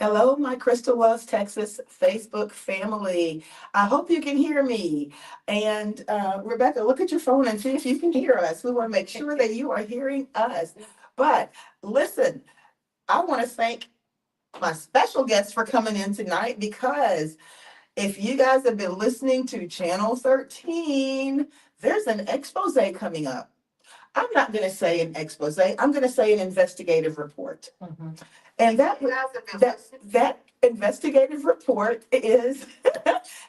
Hello, my Crystal Loves Texas Facebook family. I hope you can hear me. And Rebecca, look at your phone and see if you can hear us. We want to make sure that you are hearing us. But listen, I want to thank my special guests for coming in tonight because if you guys have been listening to Channel 13, there's an expose coming up. I'm not going to say an expose, I'm going to say an investigative report. And that investigative report is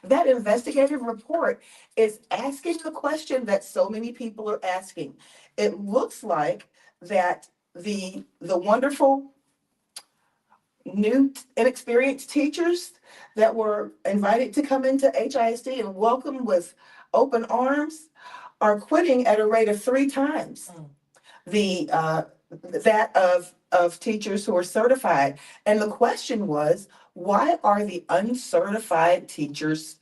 that investigative report is asking the question that so many people are asking. It looks like that the wonderful new inexperienced teachers that were invited to come into HISD and welcomed with open arms are quitting at a rate of 3 times the that of teachers who are certified. And the question was, why are the uncertified teachers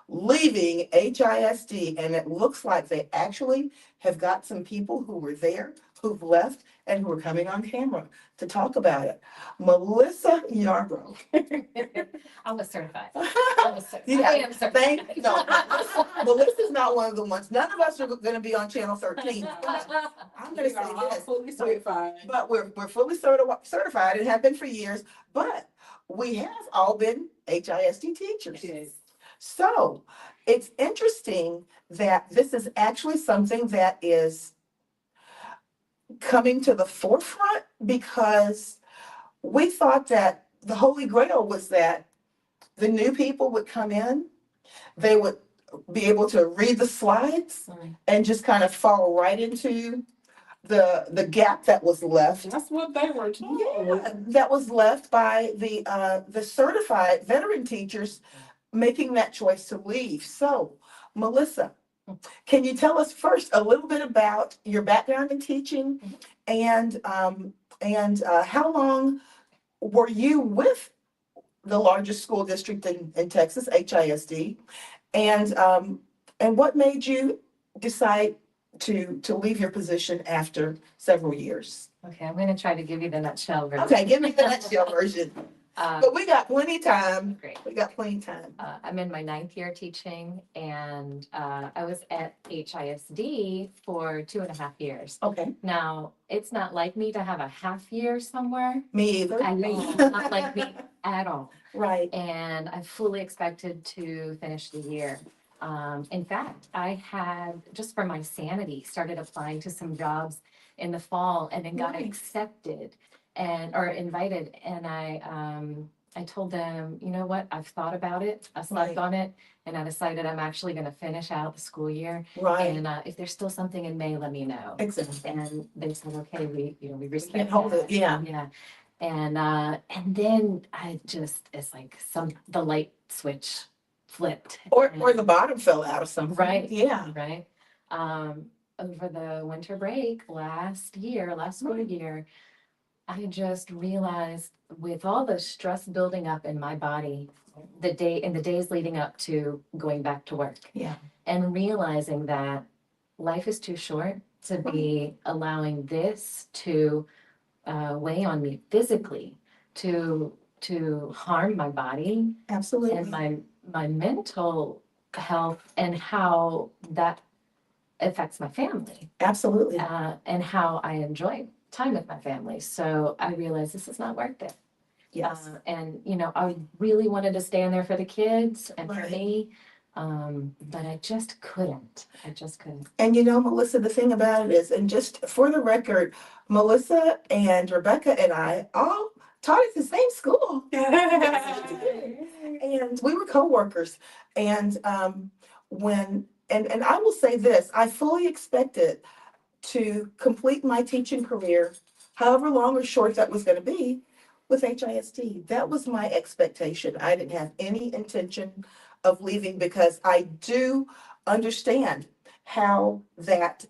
leaving HISD? And it looks like they actually have got some people who were there, who've left, and who are coming on camera to talk about it. Melissa Yarbrough. I was certified. I was certified. Yeah, I am certified. no, Melissa's not one of the ones. None of us are going to be on Channel 13. I'm going to say this. Fully certified. But we're fully certified and have been for years, but we have all been HISD teachers. Yes. So it's interesting that this is actually something that is coming to the forefront because we thought that the Holy Grail was that the new people would come in, they would be able to read the slides and just kind of fall right into the gap that was left. That's what they were told. Yeah, that was left by the certified veteran teachers making that choice to leave. So, Melissa, can you tell us first a little bit about your background in teaching and how long were you with the largest school district in Texas, HISD, and what made you decide to leave your position after several years? Okay, I'm going to try to give you the nutshell version. Okay, give me the nutshell version. But we got plenty of time. Great. We got plenty of time. I'm in my 9th year teaching, and I was at HISD for 2.5 years. Okay. Now, it's not like me to have a half year somewhere. Me either. I mean, it's not like me at all. Right. And I fully expected to finish the year. In fact, I had, just for my sanity, started applying to some jobs in the fall and then got Nice. accepted or invited. And I told them, you know what, I've thought about it, I slept Right. on it, and I decided I'm actually going to finish out the school year. Right. And if there's still something in May, let me know. Exactly. And they said, okay, we respect Can't hold that. it. Yeah. Yeah. And then it's like the light switch flipped. Or And- the bottom fell out of something. Right. Yeah. Right. Over the winter break last school Right. year, I just realized with all the stress building up in my body the days leading up to going back to work. Yeah. And realizing that life is too short to be allowing this to weigh on me physically, to harm my body Absolutely. and my mental health, and how that affects my family, Absolutely. and how I enjoy time with my family. So I realized this is not worth it. Yes. And I really wanted to stay in there for the kids and for Right. me, but I just couldn't. And Melissa, the thing about it is, and just for the record, Melissa and Rebecca and I all taught at the same school. And we were co-workers. And and I will say this, I fully expected to complete my teaching career, however long or short that was going to be, with HISD. That was my expectation. I didn't have any intention of leaving because I do understand how that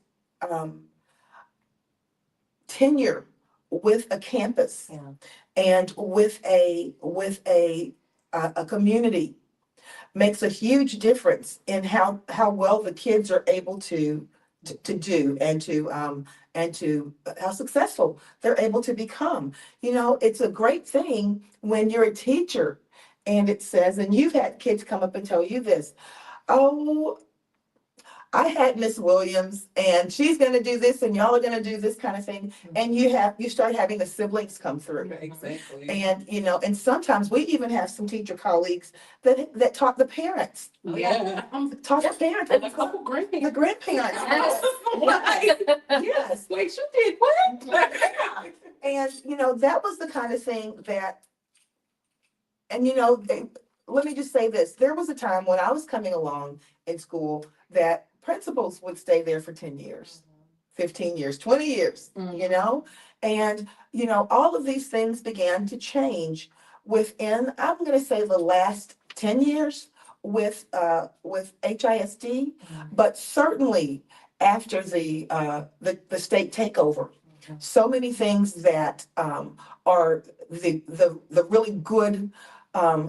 um, tenure with a campus Yeah. and with a community makes a huge difference in how well the kids are able to do and to how successful they're able to become. You know, it's a great thing when you're a teacher and it says, and you've had kids come up and tell you this, oh, I had Miss Williams and she's gonna do this and y'all are gonna do this kind of thing. And you start having the siblings come through. Exactly. And, you know, and sometimes we even have some teacher colleagues that taught the parents, Oh, Yeah. taught the parents, And a couple the grandparents. grandparents. Yes. Right. Yes. Wait, you did what? And, you know, that was the kind of thing that, and, you know, let me just say this. There was a time when I was coming along in school that principals would stay there for 10 years, 15 years, 20 years, you know? And, you know, all of these things began to change within, I'm going to say the last 10 years with HISD, but certainly after the state takeover. So many things that are the really good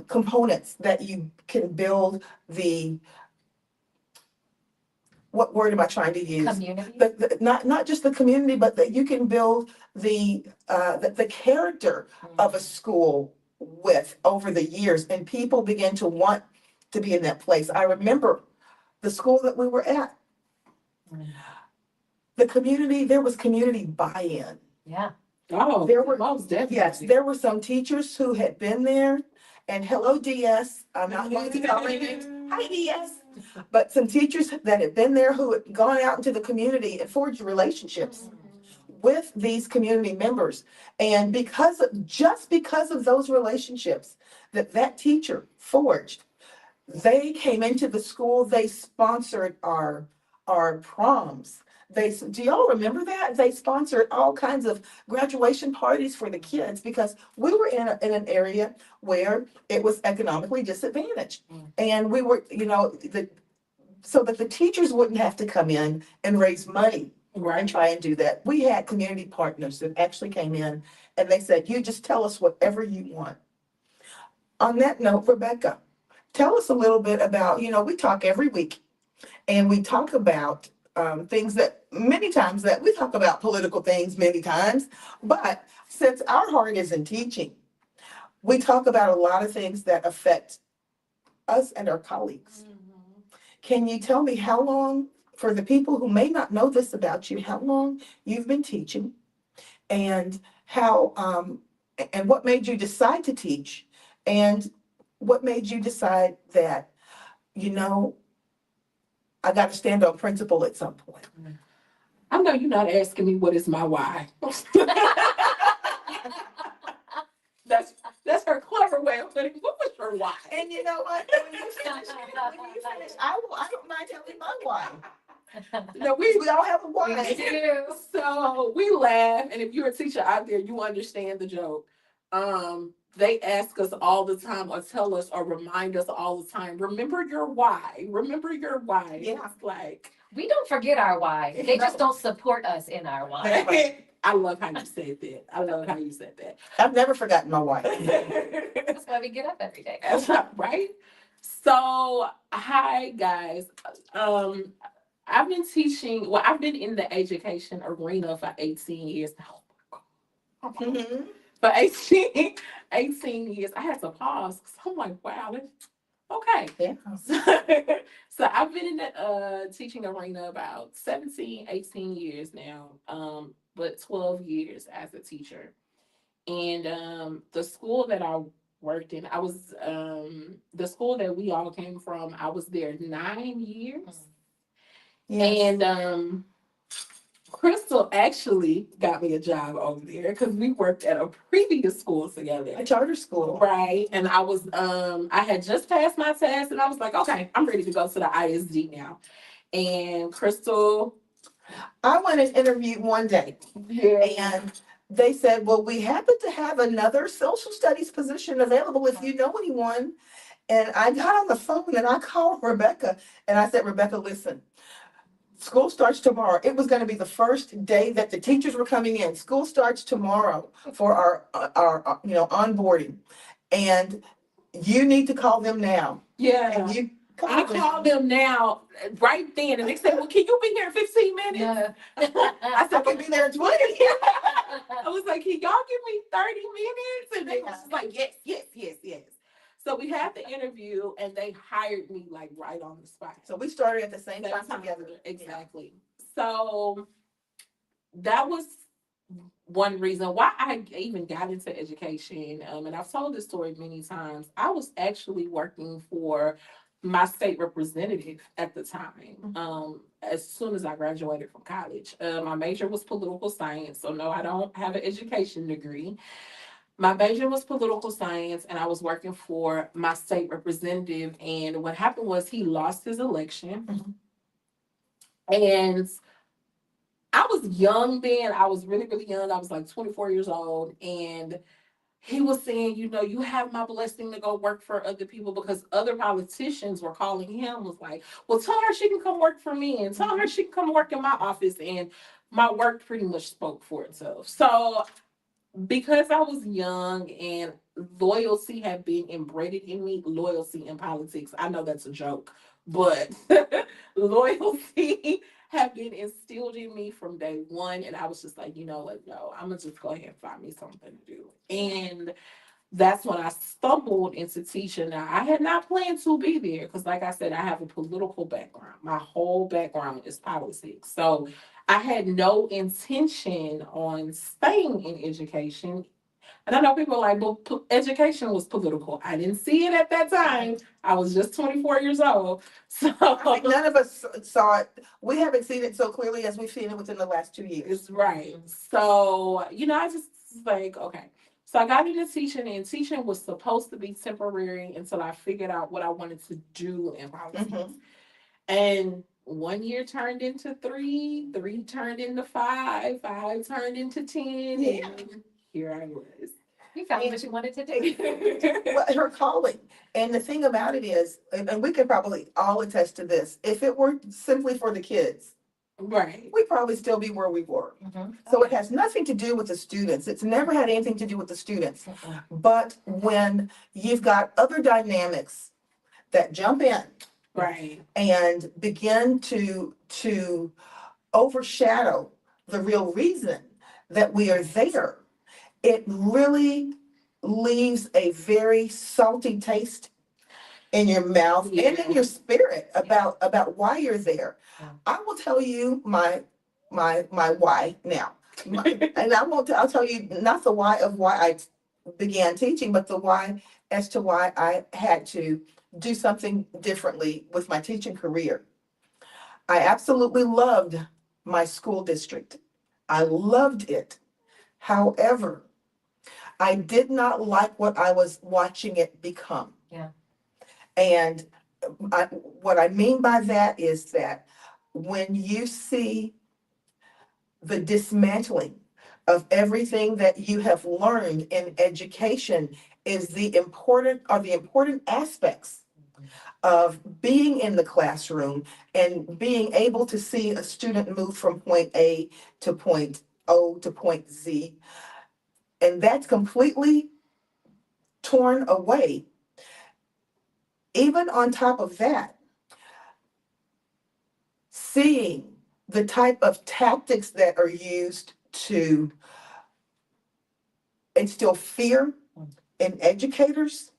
components that you can build the, what word am I trying to use? Community. Not just the community, but that you can build the character of a school with over the years, and people begin to want to be in that place. I remember the school that we were at. The community, there was community buy-in. Yeah. Oh, There were, most definitely. yes, there were some teachers who had been there, and hello DS, I'm not going to call any names, hi DS. But some teachers that had been there who had gone out into the community and forged relationships with these community members. And just because of those relationships that teacher forged, they came into the school, they sponsored our proms. Do y'all remember that? They sponsored all kinds of graduation parties for the kids because we were in an area where it was economically disadvantaged. And we were, you know, so that the teachers wouldn't have to come in and raise money and try and do that. We had community partners that actually came in and they said, you just tell us whatever you want. On that note, Rebecca, tell us a little bit about, you know, we talk every week and we talk about things that many times that we talk about political things many times, but since our heart is in teaching, we talk about a lot of things that affect us and our colleagues. Can you tell me how long, for the people who may not know this about you, how long you've been teaching and how, and what made you decide to teach and what made you decide that, you know, I got to stand on principle at some point? I know you're not asking me what is my why. That's her clever way of putting, what was your why? And you know what? When you finish, I don't mind telling my why. No, We all have a We why. do. So we laugh, and if you're a teacher out there, you understand the joke. They ask us all the time, or tell us, or remind us all the time. Remember your why. Remember your why. Yeah. It's like We don't forget our why. They just don't support us in our why. I love how you said that. I love how you said that. I've never forgotten my why. That's why we get up every day. Right? So, hi guys. I've been teaching, well, I've been in the education arena for 18 years now. Mhm. For 18 years. I had to pause because I'm like, wow, okay. Yeah. So I've been in the teaching arena about 17, 18 years now, but 12 years as a teacher. And the school that I worked in, I was the school that we all came from, I was there 9 years. Yes. And Crystal actually got me a job over there because we worked at a previous school together. A charter school. Right. And I was I had just passed my test and I was like, okay, I'm ready to go to the ISD now. And Crystal, I went and interviewed one day and they said, well, we happen to have another social studies position available if you know anyone. And I got on the phone and I called Rebecca and I said, Rebecca, listen, school starts tomorrow. It was going to be the first day that the teachers were coming in. School starts tomorrow for our onboarding, and you need to call them now. Yeah. And you I call them now right then, and they say, "Well, can you be here in 15 minutes?" No. I said, I could be there in 20. I was like, "Can y'all give me 30 minutes?" And they was just like, "Yes, yes, yes, yes." So we had the interview, and they hired me like right on the spot. So we started at the same Same time time. together. Exactly. So that was one reason why I even got into education. And I've told this story many times. I was actually working for my state representative at the time. As soon as I graduated from college, my major was political science. So no, I don't have an education degree. My major was political science, and I was working for my state representative. And what happened was he lost his election, and I was young then. I was really, really young. I was like 24 years old. And he was saying, you have my blessing to go work for other people, because other politicians were calling him, was like, well, tell her she can come work for me, and tell her she can come work in my office. And my work pretty much spoke for itself. So because I was young and loyalty had been embedded in me, loyalty in politics, I know that's a joke, but loyalty had been instilled in me from day one. And I was just like, you know what? No, I'm going to just go ahead and find me something to do. And that's when I stumbled into teaching. Now, I had not planned to be there because, like I said, I have a political background. My whole background is politics. So I had no intention on staying in education. And I know people are like, well, education was political. I didn't see it at that time. I was just 24 years old. So I think none of us saw it. We haven't seen it so clearly as we've seen it within the last 2 years. it's right. So, I just was like, okay. So I got into teaching, and teaching was supposed to be temporary until I figured out what I wanted to do in politics. And 1 year turned into three, three turned into five, five turned into 10, Yeah. and here I was. You found what you wanted to do. Well, her calling. And the thing about it is, and we could probably all attest to this, if it were simply for the kids, Right. we'd probably still be where we were. Mhm. So it has nothing to do with the students. It's never had anything to do with the students. Mhm. But when you've got other dynamics that jump in Right. and begin to overshadow the real reason that we are there, it really leaves a very salty taste in your mouth and in your spirit about why you're there. Yeah. I will tell you my why now. And I'll tell you not the why of why I began teaching, but the why as to why I had to do something differently with my teaching career. I absolutely loved my school district. I loved it. However, I did not like what I was watching it become. Yeah. And what I mean by that is that when you see the dismantling of everything that you have learned in education is the important aspects of being in the classroom and being able to see a student move from point A to point O to point Z. And that's completely torn away. Even on top of that, seeing the type of tactics that are used to instill fear in educators,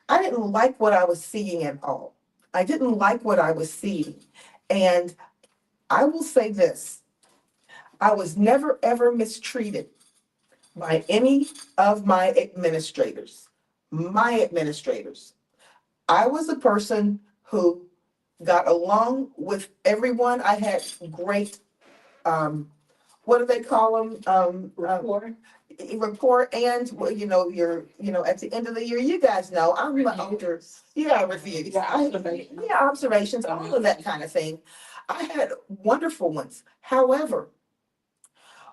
I didn't like what I was seeing at all. I didn't like what I was seeing. And I will say this, I was never ever mistreated by any of my administrators. My administrators. I was a person who got along with everyone. I had great, what do they call them? Rapport. Report and, well, at the end of the year, you guys know, I'm the older, reviews. Yeah, observations. Observations, all of that kind of thing. I had wonderful ones. However,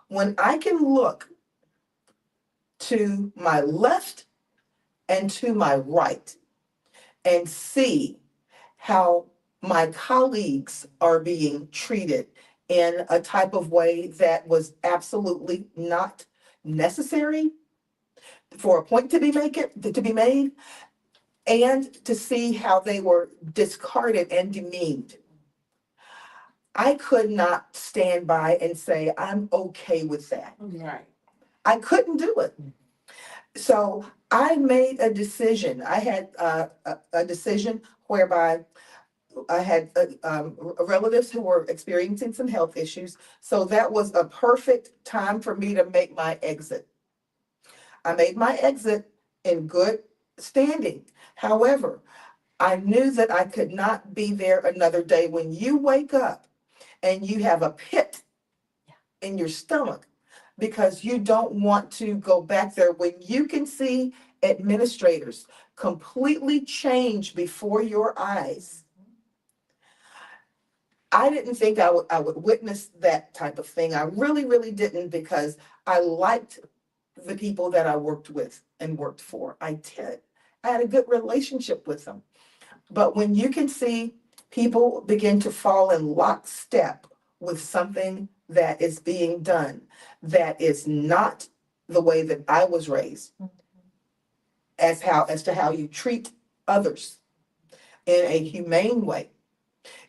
when I can look to my left and to my right and see how my colleagues are being treated in a type of way that was absolutely not necessary for a point to be made, and to see how they were discarded and demeaned. I could not stand by and say, I'm okay with that. Right. I couldn't do it. So I made a decision. I had a decision whereby I had relatives who were experiencing some health issues. So that was a perfect time for me to make my exit. I made my exit in good standing. However, I knew that I could not be there another day. When you wake up and you have a pit in your stomach because you don't want to go back there, when you can see administrators completely change before your eyes, I didn't think I would witness that type of thing. I really, really didn't, because I liked the people that I worked with and worked for. I did. I had a good relationship with them. But when you can see people begin to fall in lockstep with something that is being done that is not the way that I was raised, as to how you treat others in a humane way,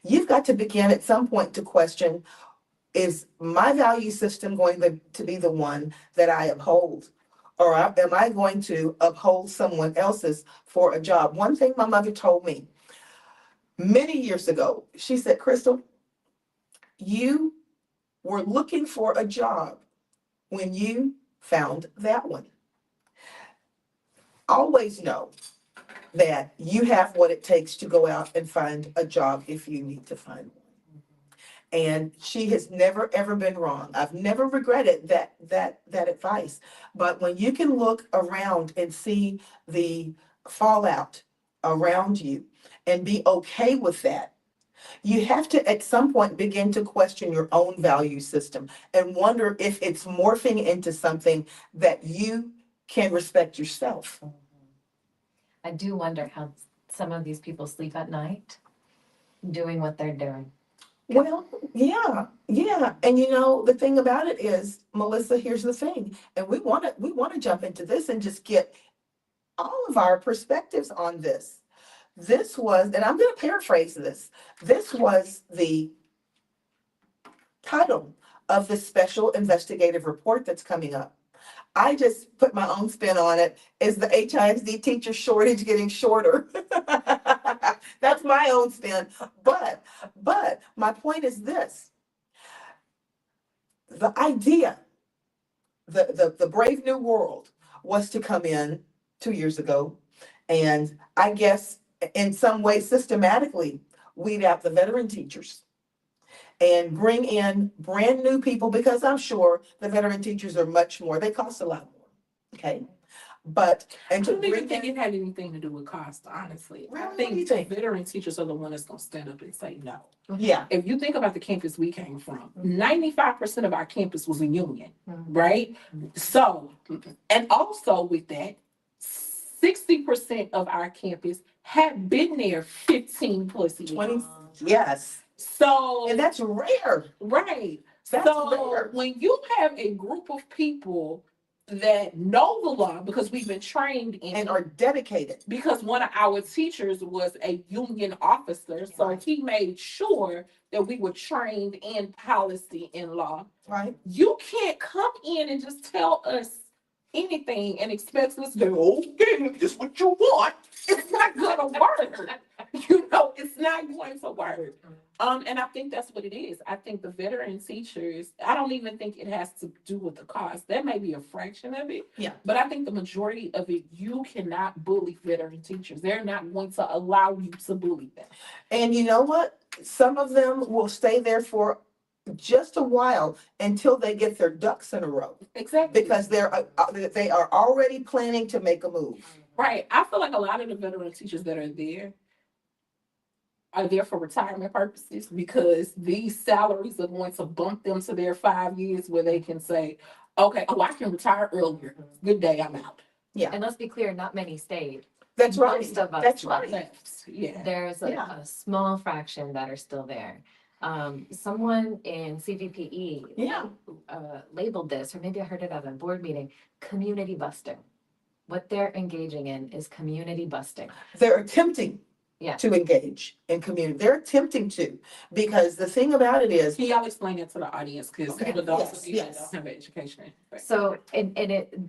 you've got to begin at some point to question, is my value system going to be the one that I uphold? Or am I going to uphold someone else's for a job? One thing my mother told me many years ago, she said, Crystal, you were looking for a job when you found that one. Always know that you have what it takes to go out and find a job if you need to find one. And she has never ever been wrong. I've never regretted that advice. But when you can look around and see the fallout around you and be okay with that, you have to at some point begin to question your own value system and wonder if it's morphing into something that you can respect yourself. I do wonder how some of these people sleep at night doing what they're doing. Well, yeah, yeah. And the thing about it is, Melissa, here's the thing, and we want to jump into this and just get all of our perspectives on this. This was, and I'm going to paraphrase this was the title of the special investigative report that's coming up. I just put my own spin on it. Is the HISD teacher shortage getting shorter? That's my own spin. But my point is this. The idea, the Brave New World was to come in 2 years ago, and I guess in some way systematically weed out the veteran teachers and bring in brand new people, because I'm sure the veteran teachers are much more, they cost a lot more, okay? But, I and to don't even bring think in, it had anything to do with cost, honestly. Really? I What do you think think? veteran teachers are the one that's gonna stand up and say no. yeah, If you think about the campus we came from, Mhm. 95% of our campus was a union, Mhm. right? So, and also with that, 60% of our campus had been there 15 plus years. 20, yes, So, and that's rare. right. That's So rare. when you have a group of people that know the law because we've been trained in And it, are dedicated. because one of our teachers was a union officer, so he made sure that we were trained in policy and law. Right. You can't come in and just tell us anything and expect us to go, okay, this is what you want. It's not gonna work. It's not going to work. And I think that's what it is. I think the veteran teachers, I don't even think it has to do with the cost. That may be a fraction of it. Yeah. But I think the majority of it, you cannot bully veteran teachers. They're not going to allow you to bully them. And you know what? Some of them will stay there for just a while until they get their ducks in a row, Exactly. because they are already planning to make a move. Right. I feel like a lot of the veteran teachers that are there for retirement purposes, because these salaries are going to bump them to their 5 years where they can say, okay, oh, I can retire earlier. Good day, I'm out. And let's be clear, not many stayed. That's right. Most of us That's left. right. left. Yeah. There's Yeah. a small fraction that are still there. Someone in CVPE Yeah. labeled this, or maybe I heard it at a board meeting, community busting. What they're engaging in is community busting. They're attempting Yeah. to engage in community. They're attempting to, because the thing about it is, Can y'all explain it to the audience? Because Okay, for those yes, of you that yes. don't have education. So, and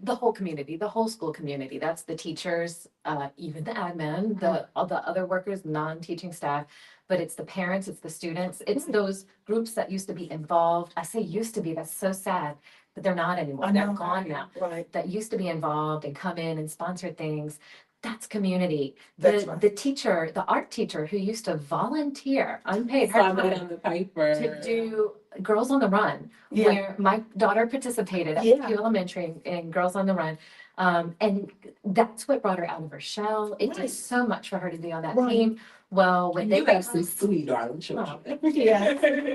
the whole community, the whole school community, that's the teachers, even the admin, all the other workers, non-teaching staff, but it's the parents, it's the students, it's those groups that used to be involved. I say used to be, that's so sad, but they're not anymore. I They're know. gone now. right, That used to be involved and come in and sponsor things. That's community. That's The right. the teacher, the art teacher who used to volunteer, unpaid, her Saw that time on the paper. to do Girls on the Run, yeah, where my daughter participated at Yeah. Pew Elementary in Girls on the Run. And that's what brought her out of her shell. It Right. did so much for her to be on that Right. team. Well, when And they you have some sweet darling children.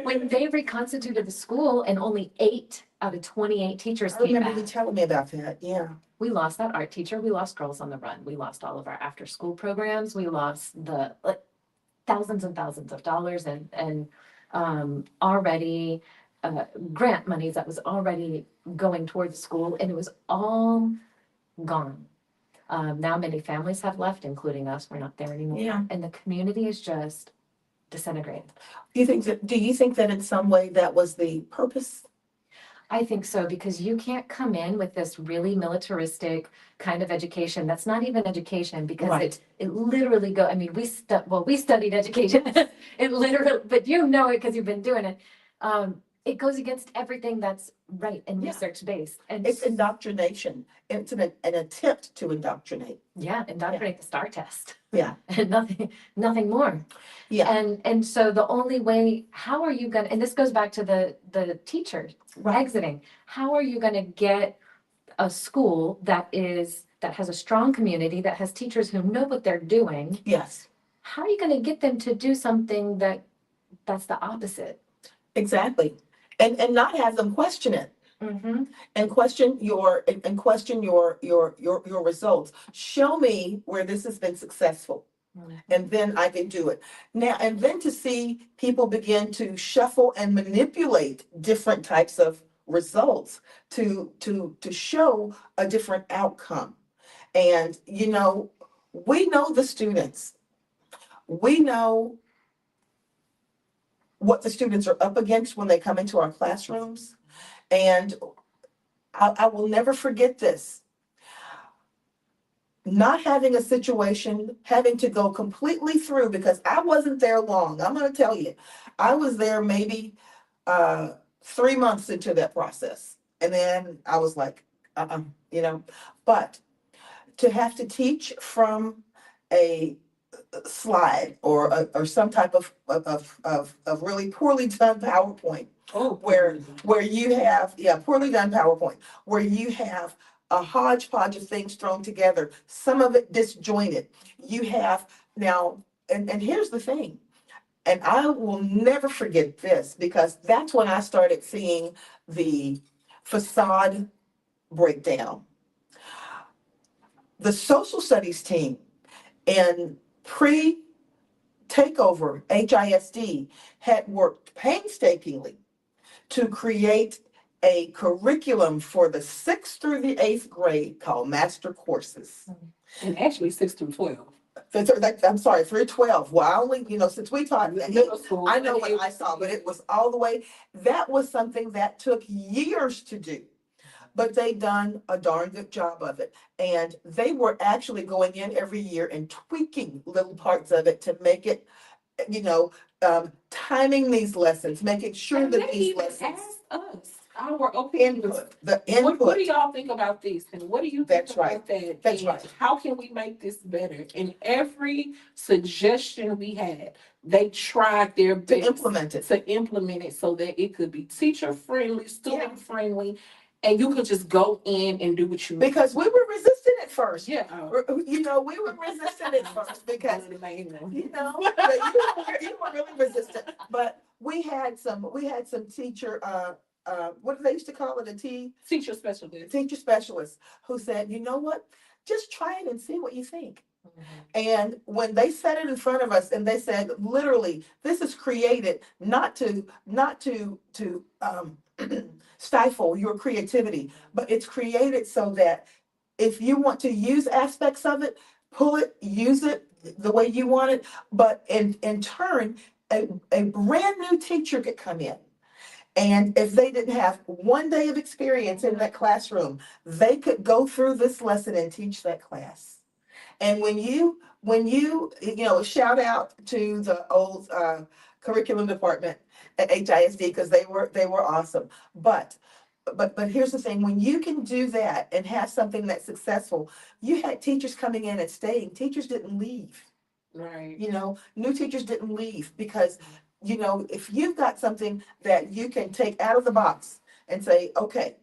when they reconstituted the school and only 8 out of 28 teachers I came remember you back, telling me about that, yeah. we lost that art teacher. We lost Girls on the Run. We lost all of our after school programs. We lost the thousands and thousands of dollars and already grant monies that was already going towards the school, and it was all gone. Now many families have left, including us. We're not there anymore. Yeah. And the community is just disintegrating. Do you think that in some way that was the purpose? I think so, because you can't come in with this really militaristic kind of education. That's not even education, because Right. it literally I mean, we studied education. It literally, but you know it because you've been doing it. It goes against everything that's right and Yeah. research based. And It's indoctrination. It's an attempt to indoctrinate. yeah, indoctrinate the STAR test. Yeah. And nothing more. Yeah, And so the only way, how are you gonna, and this goes back to the teacher right, exiting, how are you gonna get a school that has a strong community, that has teachers who know what they're doing? yes, How are you gonna get them to do something that's the opposite? exactly. And not have them question it. Mm-hmm. And question your results. Show me where this has been successful, and then I can do it. Now, and then to see people begin to shuffle and manipulate different types of results to show a different outcome. And we know the students. We know what the students are up against when they come into our classrooms. And I will never forget this. Not having a situation, having to go completely through, because I wasn't there long. I'm going to tell you, I was there maybe 3 months into that process. And then I was like, but to have to teach from a slide or some type of really poorly done PowerPoint, where you have, poorly done PowerPoint, where you have a hodgepodge of things thrown together, some of it disjointed. You have now, and here's the thing, and I will never forget this, because that's when I started seeing the facade breakdown. The social studies team in pre-takeover HISD had worked painstakingly to create a curriculum for the 6th through the 8th grade called master courses. And actually 6 through 12. I'm sorry, through 12. Well, I only, since we taught Middle school. I know what I saw, but it was all the way. That was something that took years to do, but they done a darn good job of it. And they were actually going in every year and tweaking little parts of it to make it, timing these lessons, making sure And that they these even lessons, asked us our opinions. the What do input. y'all think about this? And what do you think That's about right. that? That's And right. how can we make this better? And every suggestion we had, they tried their To best implement it. to implement it so that it could be teacher friendly, student friendly, and you could just go in and do what you need. Because we were resistant at first. Yeah. We were resistant at first because, But you were really resistant. But we had some teacher, what do they used to call it, teacher specialist. teacher specialists who said, you know what, just try it and see what you think. And when they set it in front of us and they said, literally, this is created not to stifle your creativity, but it's created so that if you want to use aspects of it, pull it, use it the way you want it. But in turn, a brand new teacher could come in. And if they didn't have 1 day of experience in that classroom, they could go through this lesson and teach that class. And when you shout out to the old curriculum department at HISD because they were awesome. But here's the thing: when you can do that and have something that's successful, you had teachers coming in and staying. Teachers didn't leave. Right. New teachers didn't leave because if you've got something that you can take out of the box and say, okay,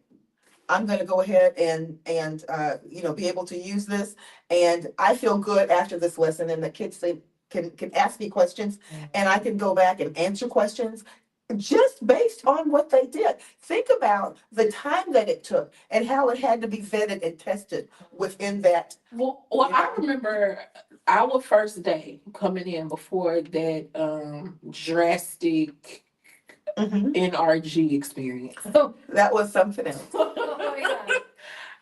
I'm going to go ahead and be able to use this, and I feel good after this lesson, and the kids can ask me questions, and I can go back and answer questions just based on what they did. Think about the time that it took and how it had to be vetted and tested within that. Well, I remember our first day coming in before that drastic Mhm. NRG experience. That was something else. Oh, yeah.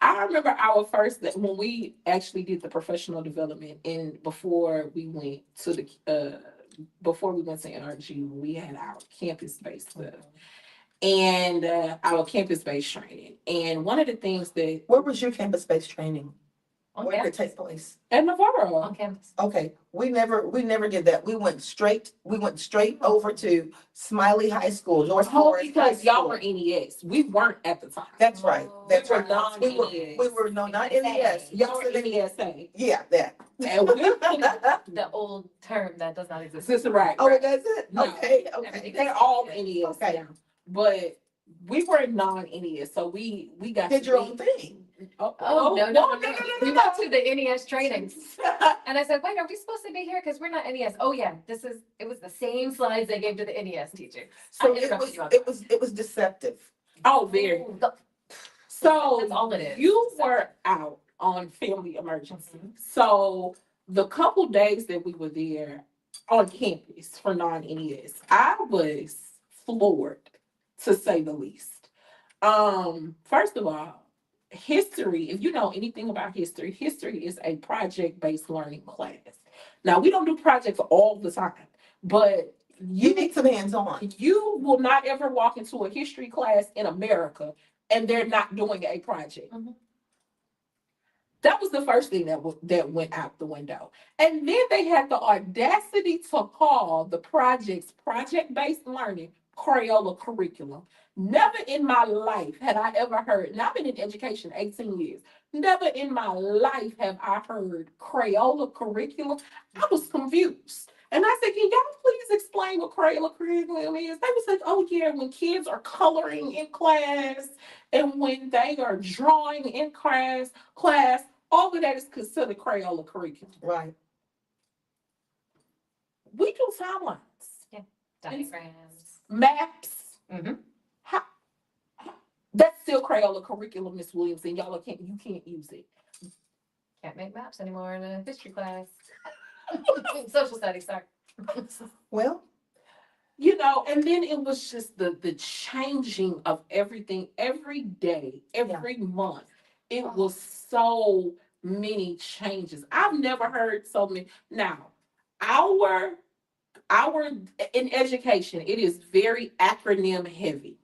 I remember our first day when we actually did the professional development, and before we went to NRG, we had our campus-based stuff and our campus-based training. And one of the things that Where was your campus-based training? On Where did it campus. take place? at Navarro, On campus. Okay, we never did that. We went straight over to Smiley High School, North Forest High because y'all School. were NES, we weren't at the time. That's right, that's We were right. non-NES. We were, no, not NES. Y'all were NESA. Yeah, that. And we The old term that does not exist. this is right. Oh, that's it? No. Okay, Everything okay. They're all NES Okay. now. But we were non-NES, so we got Did to your be- own thing. Oh, no. We went to the NES trainings. And I said, wait, are we supposed to be here? Because we're not NES. Oh, yeah, it was the same slides they gave to the NES teacher. So I interrupted you on it was deceptive. Oh, very. So That's all it is. you were out on family emergency. So the couple days that we were there on campus for non-NES, I was floored, to say the least. First of all, history, if you know anything about history, history is a project-based learning class. Now, we don't do projects all the time, but You need some hands-on. you will not ever walk into a history class in America and they're not doing a project. Mhm. That was the first thing that went out the window. And then they had the audacity to call the projects project-based learning Crayola curriculum. Never in my life had I ever heard, and I've been in education 18 years, never in my life have I heard Crayola curriculum. I was confused. And I said, can y'all please explain what Crayola curriculum is? They was like, oh yeah, when kids are coloring in class and when they are drawing in class, all of that is considered Crayola curriculum. Right. We do timelines, Diagrams. maps. Mm-hmm. That's still Crayola curriculum, Miss Williams, and you can't use it. Can't make maps anymore in a history class. Social studies, sorry. Well, And then it was just the changing of everything every day, every month. It was so many changes. I've never heard so many. Now, our in education, it is very acronym heavy.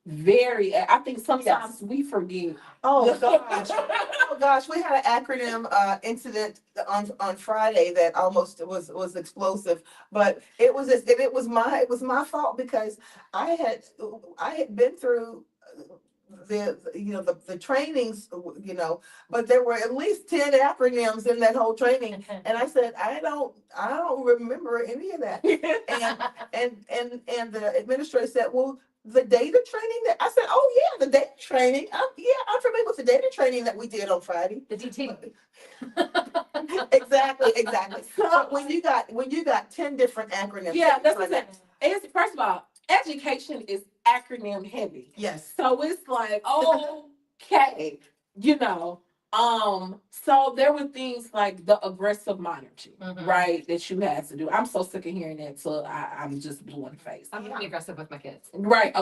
Very, I think sometimes we forget. oh gosh. Oh gosh, we had an acronym incident on Friday that almost was explosive, but it was my fault because I had been through the trainings, but there were at least 10 acronyms in that whole training, and I said I don't remember any of that, and the administrator said, well, the data training that I said, oh yeah, the data training. I'm familiar with the data training that we did on Friday. The DT. Exactly. So when you got 10 different acronyms. Yeah, that's what I'm saying. First of all, education is acronym heavy. Yes. So it's like, okay, So there were things like the aggressive monitoring, Mhm. right, that you had to do. I'm so sick of hearing that, so I'm just blue in the face. I'm gonna be aggressive with my kids. Right,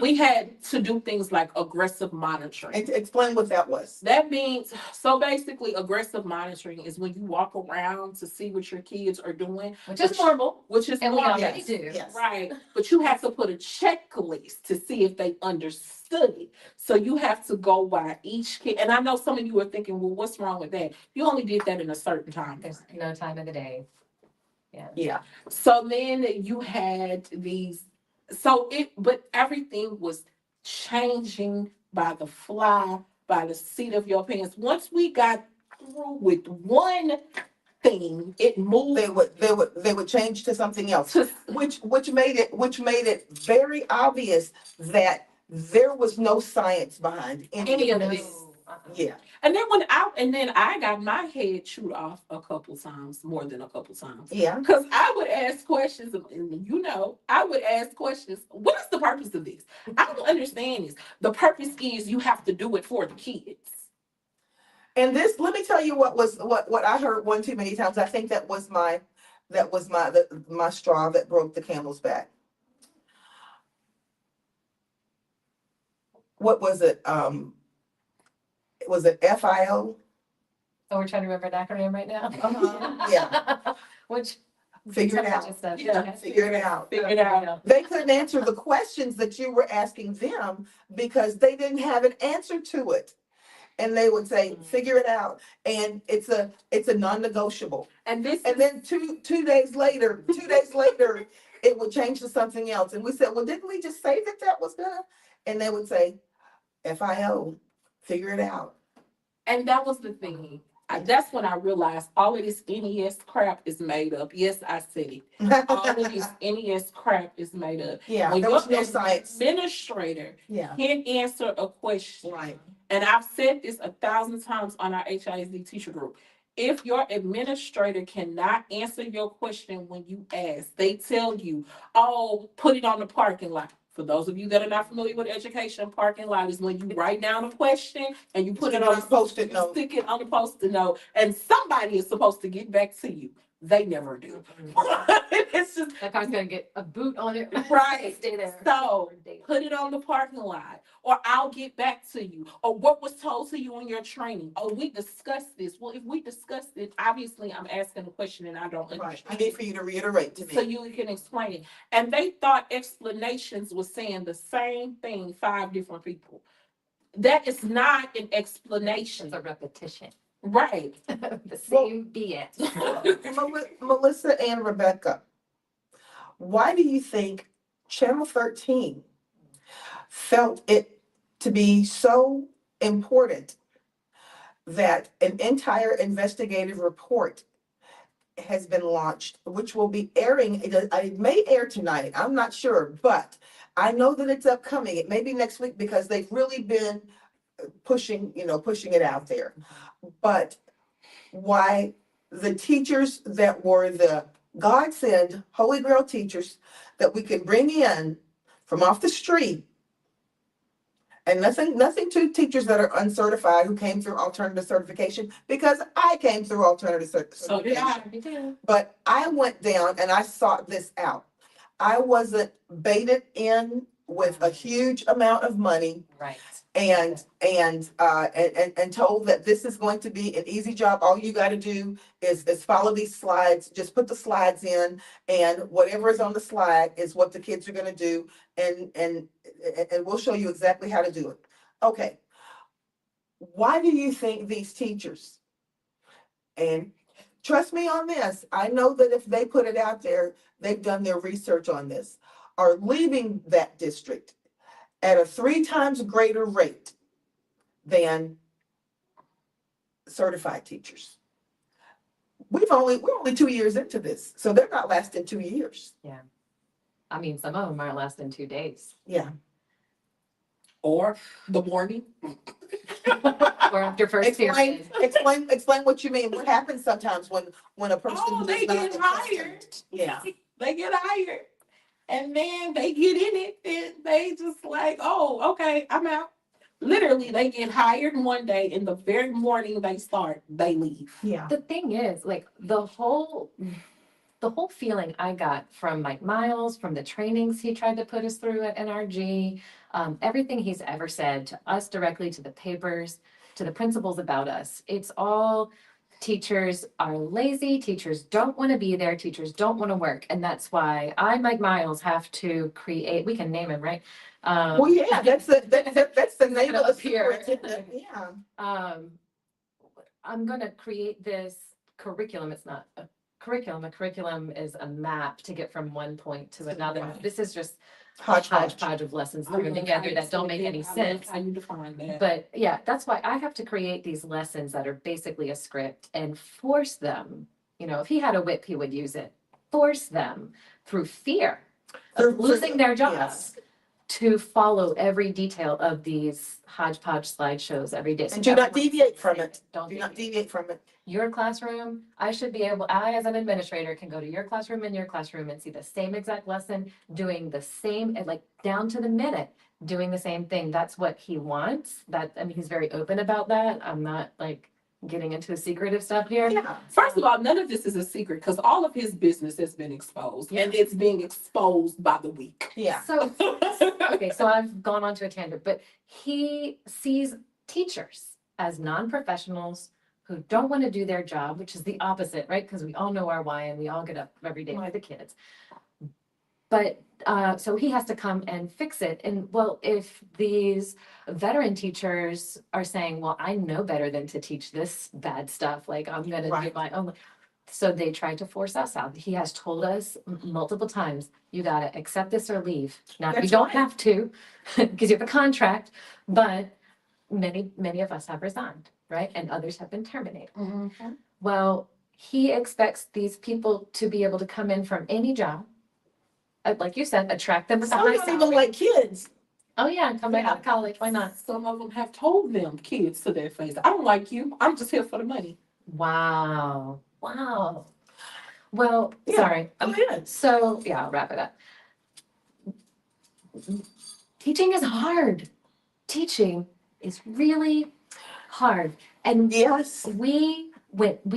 we had to do things like aggressive monitoring. And to explain what that was. That means, so basically, aggressive monitoring is when you walk around to see what your kids are doing, Which is normal, which is and we normal. already Yes, do. yes. Right, but you have to put a checklist to see if they understood it. So you have to go by each kid. And I know some of you are thinking, well, what's wrong with that? You only did that in a certain time. There's no time of the day. Yeah. Yeah. So then you had these, but everything was changing by the fly, by the seat of your pants. Once we got through with one thing, it moved They would change to something else, to, which made it very obvious that there was no science behind any of this. Yeah. and then I got my head chewed off a couple times, more than a couple times. Yeah. Because I would ask questions, and I would ask questions. What is the purpose of this? I don't understand this. The purpose is you have to do it for the kids. And this, let me tell you what I heard one too many times. I think that was my straw that broke the camel's back. What was it? Was it FIO? Oh, we're trying to remember an acronym right now? Uh-huh. Yeah. Which. Figure it out. Yeah. Figure it out. Figure it out. They couldn't answer the questions that you were asking them because they didn't have an answer to it. And they would say, figure it out. And it's a non-negotiable. And then two days later, it would change to something else. And we said, well, didn't we just say that was gonna? And they would say, FIO, figure it out. And that was the thing. That's when I realized all of this NES crap is made up. Yes, I said it. All of this NES crap is made up. Yeah, When there was no your science. administrator Yeah. can't answer a question, Right. and I've said this 1,000 times on our HISD teacher group. If your administrator cannot answer your question when you ask, they tell you, oh, put it on the parking lot. For those of you that are not familiar with education, parking lot is when you write down a question and you put it on a Post-it note. stick it on the post-it note, and somebody is supposed to get back to you. They never do. It's just That car's gonna get a boot on it. Right. Stay there. So put it on the parking lot, or I'll get back to you, or what was told to you in your training. Oh, we discussed this. Well, if we discussed it, obviously I'm asking a question and I don't Right. understand. I need for you to reiterate to me. So you can explain it. And they thought explanations was saying the same thing 5 different people. That is not an explanation. It's a repetition. Right. The same BS. Melissa and Rebecca, why do you think Channel 13 felt it to be so important that an entire investigative report has been launched, which will be airing? It may air tonight, I'm not sure, but I know that it's upcoming. It may be next week because they've really been pushing it out there. But why the teachers that were the godsend Holy Grail teachers that we could bring in from off the street, and nothing to teachers that are uncertified who came through alternative certification, because I came through alternative So did certification. I. But I went down and I sought this out. I wasn't baited in with a huge amount of money Right. and told that this is going to be an easy job. All you got to do is follow these slides. Just put the slides in, and whatever is on the slide is what the kids are going to do, and we'll show you exactly how to do it. Okay. Why do you think these teachers, and trust me on this, I know that if they put it out there, they've done their research on this, are leaving that district at a 3 times greater rate than certified teachers? We're only 2 years into this, so they're not lasting 2 years. Yeah. I mean, some of them are less than 2 days. Yeah. Or the morning. Or after first period. Explain what you mean. What happens sometimes when a person Oh, who they is not get hired. Yeah. They get hired. And then they get in it and they just like, oh, okay, I'm out. Literally, they get hired one day, and the very morning they start, they leave. Yeah. The thing is, like, the whole feeling I got from Mike Miles, from the trainings he tried to put us through at NRG, everything he's ever said to us directly, to the papers, to the principals about us, it's all teachers are lazy, teachers don't want to be there, teachers don't want to work. And that's why I, Mike Miles, have to create, we can name him, right? Well, yeah, that's the name of the Up here. superintendent. Yeah. I'm gonna create this curriculum. It's not a curriculum. A curriculum is a map to get from one point to another. Right. This is just a Hodgepodge. hodgepodge of lessons I thrown love together how you that don't said make that. any I love sense. how you define that. But yeah, that's why I have to create these lessons that are basically a script and force them. You know, if he had a whip, he would use it. Force them through fear of losing their jobs Yes. to follow every detail of these hodgepodge slideshows every day. So And do not everyone's deviate from it. Don't Do not deviate. deviate from it. Your classroom, I as an administrator can go to your classroom and your classroom and see the same exact lesson, doing the same, like down to the minute, doing the same thing. That's what he wants. He's very open about that. I'm not like getting into the secretive stuff here. Yeah. First of all, none of this is a secret because all of his business has been exposed, and it's being exposed by the week. Yeah. So, okay, so I've gone on to a tangent, but he sees teachers as non-professionals who don't want to do their job, which is the opposite, right? Because we all know our why and we all get up every day for the kids. But so he has to come and fix it. And well, if these veteran teachers are saying, well, I know better than to teach this bad stuff, like I'm going to do Right. my own. So they tried to force us out. He has told us multiple times, you got to accept this or leave. Now, you That's don't right. have to because you have a contract, but many of us have resigned, right? And others have been terminated. Mm-hmm. Well, he expects these people to be able to come in from any job, like you said, attract them with a Some high don't even salary. like kids. Oh yeah, come right out of college. Why not? Some of them have told them kids to their face, I don't like you. I'm just here for the money. Wow. Wow. Well, Yeah, sorry. Go ahead. So yeah, I'll wrap it up. Teaching is hard. Teaching is really hard. And Yes. we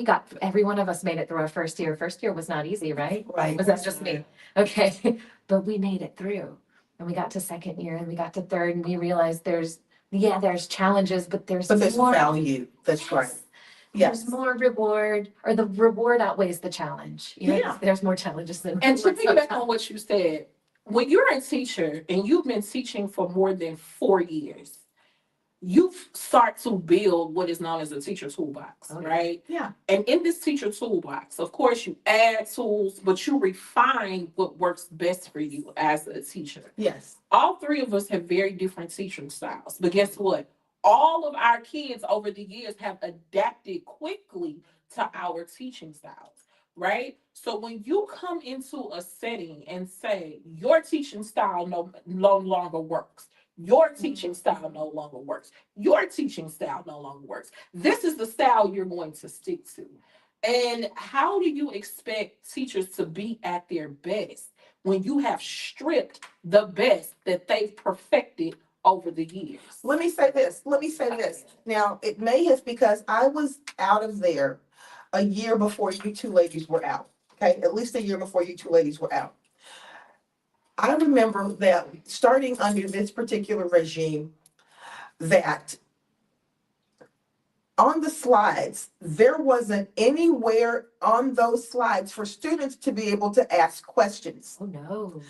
got, every one of us made it through our first year. First year was not easy, right? Right. Was that just me? Okay. But we made it through. And we got to second year and we got to third and we realized there's challenges, but there's more value. That's right. There's Yes. more reward, or the reward outweighs the challenge. You know, Yeah. there's more challenges than And to rewards piggyback on sometimes. what you said, when you're a teacher and you've been teaching for more than 4 years, you start to build what is known as a teacher toolbox, Okay. right? Yeah. And in this teacher toolbox, of course, you add tools, but you refine what works best for you as a teacher. Yes. All three of us have very different teaching styles, but guess what? All of our kids over the years have adapted quickly to our teaching styles, right? So when you come into a setting and say your teaching style no longer works, your teaching style no longer works, your teaching style no longer works, this is the style you're going to stick to. And how do you expect teachers to be at their best when you have stripped the best that they've perfected over the years? Let me say this. Now, it may have because I was out of there a year before you two ladies were out. Okay, at least a year before you two ladies were out. I remember that starting under this particular regime, that on the slides, there wasn't anywhere on those slides for students to be able to ask questions. Oh no.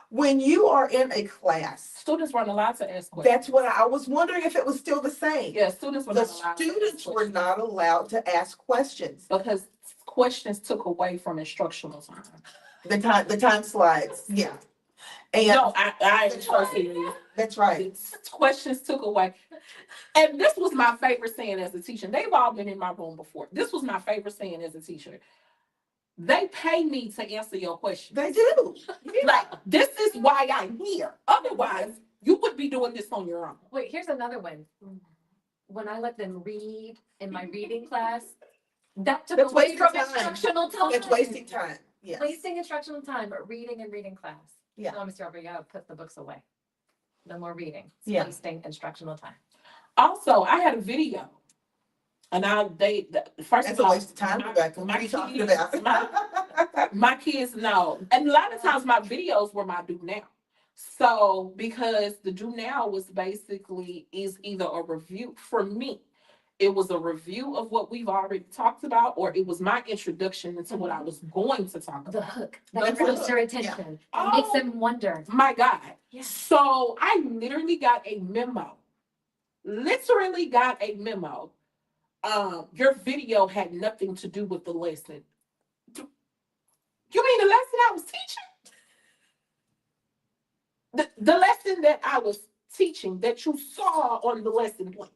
When you are in a class, Students weren't allowed to ask questions. that's what I was wondering if it was still the same. Yeah, students were The not allowed to ask students were questions not allowed to ask questions. because questions took away from instructional time. The time slides, yeah. And No, I That's trust right. you. that's right. It's questions took away. And this was my favorite saying as a teacher. They've all been in my room before. This was my favorite saying as a teacher. They pay me to answer your questions. They do. Like, this is why I'm here. Otherwise, you would be doing this on your own. Wait, here's another one. When I let them read in my reading class, that took That's away wasting from time. instructional time. It's wasting time. Yes. Wasting instructional time, but reading in reading class. Yeah. No, Mr. Aubrey, you gotta put the books away. No more reading. It's Yeah. wasting instructional time. Also, I had a video, and first That's of a all, waste of time, Rebecca. What are you talking about? my kids know, and a lot of times my videos were my do now. So because the do now was basically is either a review for me, it was a review of what we've already talked about, or it was my introduction into what I was going to talk The about. hook The that grabs hook. their attention and makes them wonder. My God. Yeah. So I literally got a memo. Literally got a memo. Your video had nothing to do with the lesson. You mean the lesson I was teaching? The lesson that I was teaching that you saw on the lesson plan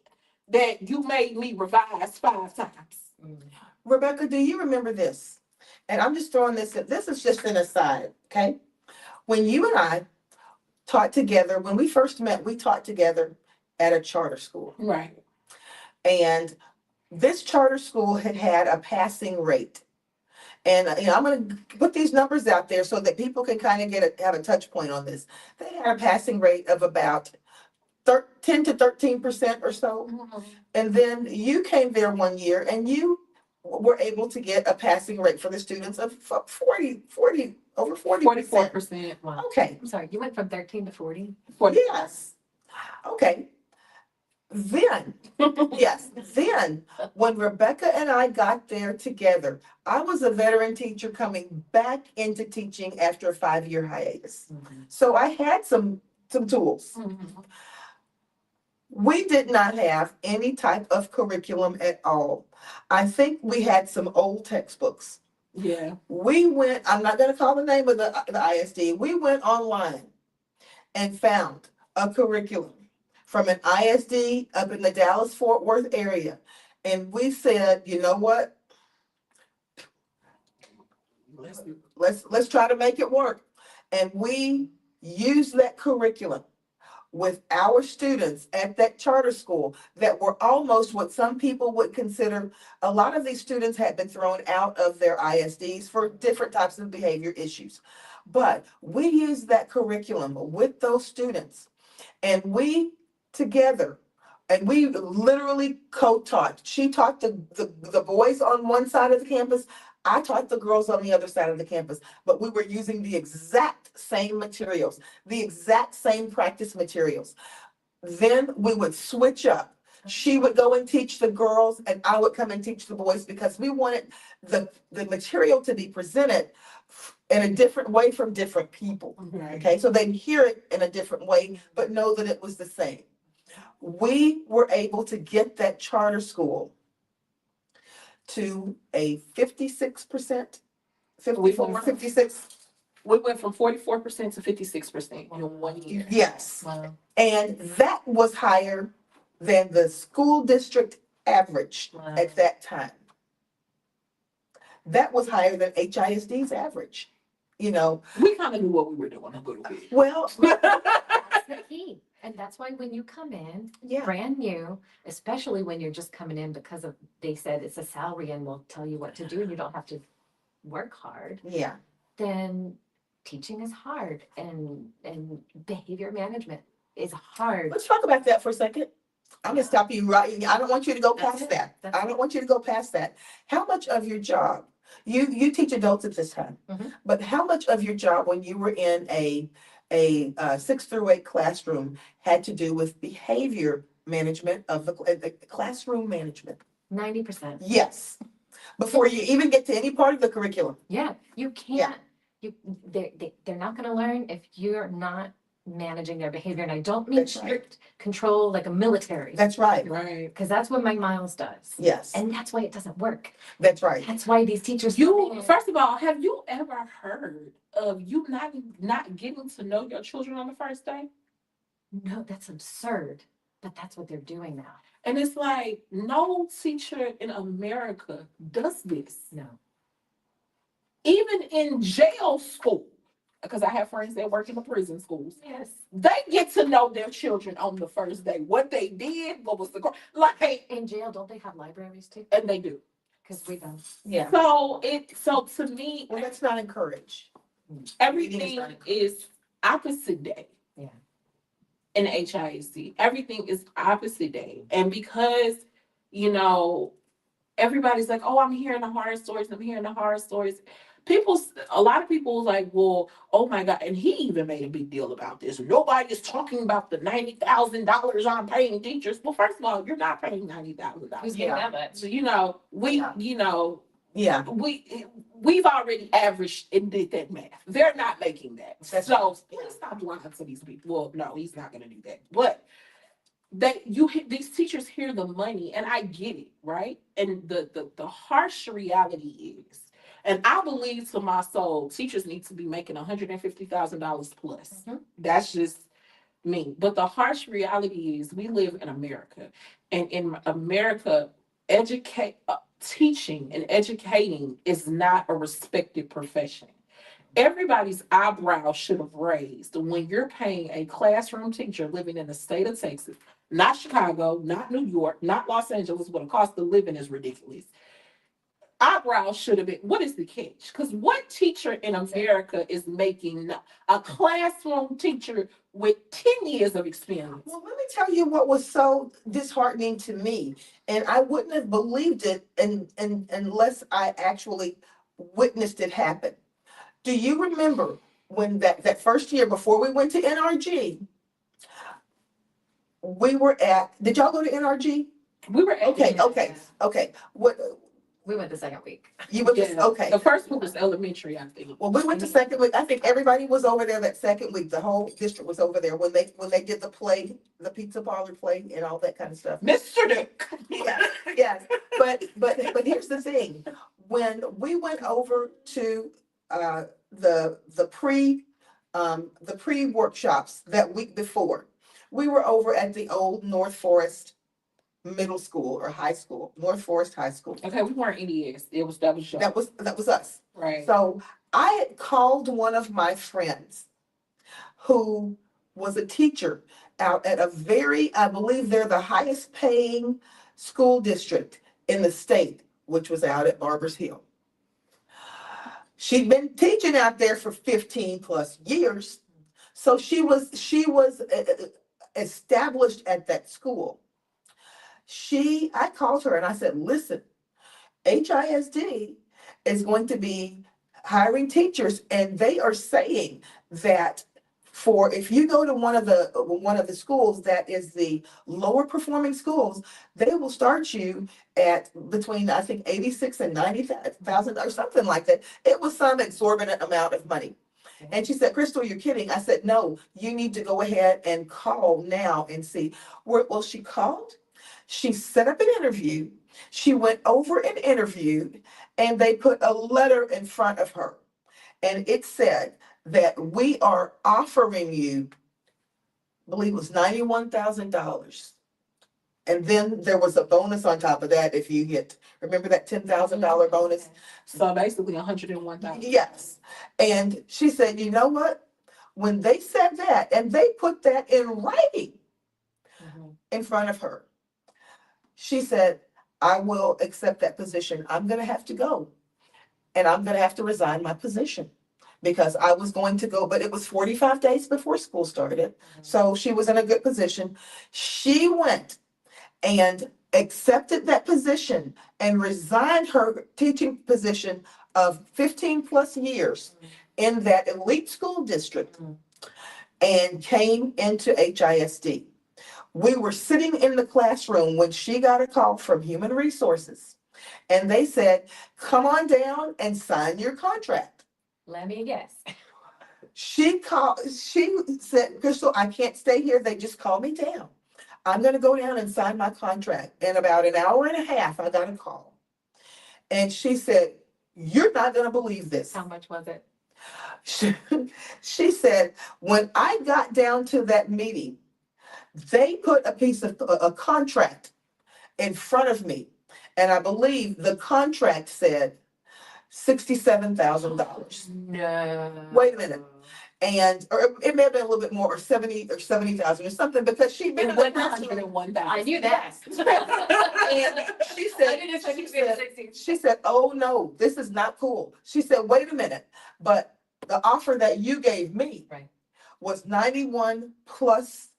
that you made me revise 5 times. Rebecca, do you remember this? And I'm just throwing this in. This is just an aside, okay? When you and I taught together, when we first met, we taught together at a charter school. Right. And this charter school had had a passing rate. And I'm going to put these numbers out there so that people can kind of have a touch point on this. They had a passing rate of about 10 to 13% or so. And then you came there one year and you were able to get a passing rate for the students of 40, over 40%. 44%. Wow. Okay. I'm sorry, you went from 13 to 40? Yes. Okay. Then, yes, then when Rebecca and I got there together, I was a veteran teacher coming back into teaching after a 5-year hiatus. So I had some tools. We did not have any type of curriculum at all. I think we had some old textbooks. Yeah. We went, I'm not going to call the name of the ISD, we went online and found a curriculum from an ISD up in the Dallas-Fort Worth area. And we said, you know what? Let's try to make it work. And we used that curriculum with our students at that charter school that were almost what some people would consider, a lot of these students had been thrown out of their ISDs for different types of behavior issues. But we used that curriculum with those students, and we together, and we literally co-taught. She taught the boys on one side of the campus. I taught the girls on the other side of the campus, but we were using the exact same materials, the exact same practice materials. Then we would switch up. She would go and teach the girls, and I would come and teach the boys because we wanted the material to be presented in a different way from different people. Okay, so they'd hear it in a different way, but know that it was the same. We were able to get that charter school to a 56%, 54, 56. We went from 44% to 56% in 1 year. Yes. Wow. And that was higher than the school district average Wow. at that time. That was higher than HISD's average. You know, We kind of knew what we were doing a little bit. well, That's the key. And that's why when you come in yeah, brand new, especially when you're just coming in because of, they said it's a salary and we'll tell you what to do and you don't have to work hard, yeah. then teaching is hard and behavior management is hard. Let's talk about that for a second. I'm gonna stop you right. I don't want you to go That's past it. that. That's I don't want you to go past that. How much of your job, you teach adults at this time, but how much of your job when you were in a 6 through 8 classroom had to do with behavior management of the classroom management? 90%. Yes. Before you even get to any part of the curriculum. Yeah, you can't. They're not going to learn if you're not managing their behavior. And I don't mean That's right. strict control like a military, That's right. Right. because that's what Mike Miles does. Yes, And that's why it doesn't work. that's right. That's why these teachers. First of all, have you ever heard of you not getting to know your children on the first day? No, that's absurd. But that's what they're doing now. And it's like no teacher in America does this. No. Even in jail school, because I have friends that work in the prison schools. Yes. They get to know their children on the first day. What they did, what was the like, In jail, don't they have libraries too? and they do. Because we don't. Yeah. So to me, Well, let's not encourage. everything is opposite day. Yeah. in HISD. Everything is opposite day. And because, you know, everybody's like, oh, I'm hearing the horror stories, I'm hearing the horror stories. A lot of people was like, well, oh my God. And he even made a big deal about this. Nobody is talking about the $90,000 I'm paying teachers. Well, first of all, you're not paying $90,000. Who's getting that much? So, you know, Yeah. we've already averaged and did that math. They're not making that. So please stop lying to these people. Well, no, he's not gonna do that. But these teachers hear the money, and I get it, right? And the harsh reality is, and I believe to my soul, teachers need to be making $150,000 plus. That's just me. But the harsh reality is, we live in America, and in America, teaching and educating is not a respected profession. Everybody's eyebrow should have raised when you're paying a classroom teacher living in the state of Texas, not Chicago, not New York, not Los Angeles, where the cost of living is ridiculous. Eyebrows should have been, what is the catch? Because what teacher in America is making a classroom teacher with 10 years of experience? Well, let me tell you what was so disheartening to me, and I wouldn't have believed it unless I actually witnessed it happen. Do you remember when that first year before we went to NRG, we were did y'all go to NRG? We were Okay, What, We went the second week. you were just, okay. The first one was elementary, I think. Well, we went to second week. I think everybody was over there that second week. The whole district was over there when they did the play, the pizza parlor play and all that kind of stuff. Mr. Duke. Yes. But here's the thing. When we went over to the pre workshops that week before, we were over at the old North Forest Middle School or High School, North Forest High School. Okay, we weren't NES. That was That was us. right. So I had called one of my friends who was a teacher out at I believe they're the highest paying school district in the state, which was out at Barbers Hill. She'd been teaching out there for 15 plus years. So she was established at that school. I called her and I said, listen, HISD is going to be hiring teachers, and they are saying that if you go to one of the schools that is the lower performing schools, they will start you at between, I think, 86 and 90,000 or something like that. It was some exorbitant amount of money. And she said, Crystal, you're kidding. I said, no, you need to go ahead and call now and see. Well, she called. She set up an interview. She went over and interviewed, and they put a letter in front of her. And it said that we are offering you, I believe it was $91,000. And then there was a bonus on top of that if you remember that $10,000 bonus? So basically 101,000. Yes. And she said, you know what? When they said that, and they put that in writing in front of her, she said, I will accept that position. I'm going to have to go. And I'm going to have to resign my position because I was going to go, but it was 45 days before school started. So she was in a good position. She went and accepted that position and resigned her teaching position of 15 plus years in that elite school district and came into HISD. We were sitting in the classroom when she got a call from Human Resources, and they said, come on down and sign your contract. Let me guess. She said, Crystal, I can't stay here. They just called me down. I'm going to go down and sign my contract. In about an hour and a half, I got a call. And she said, you're not going to believe this. How much was it? She said, when I got down to that meeting, they put a contract in front of me. And I believe the contract said $67,000. No. Wait a minute. Or it may have been a little bit more, or 70,000 or something, because she'd been in the classroom. 101,000. I knew that. And she said, she said, oh no, this is not cool. She said, wait a minute, but the offer that you gave me Right. was 91 plus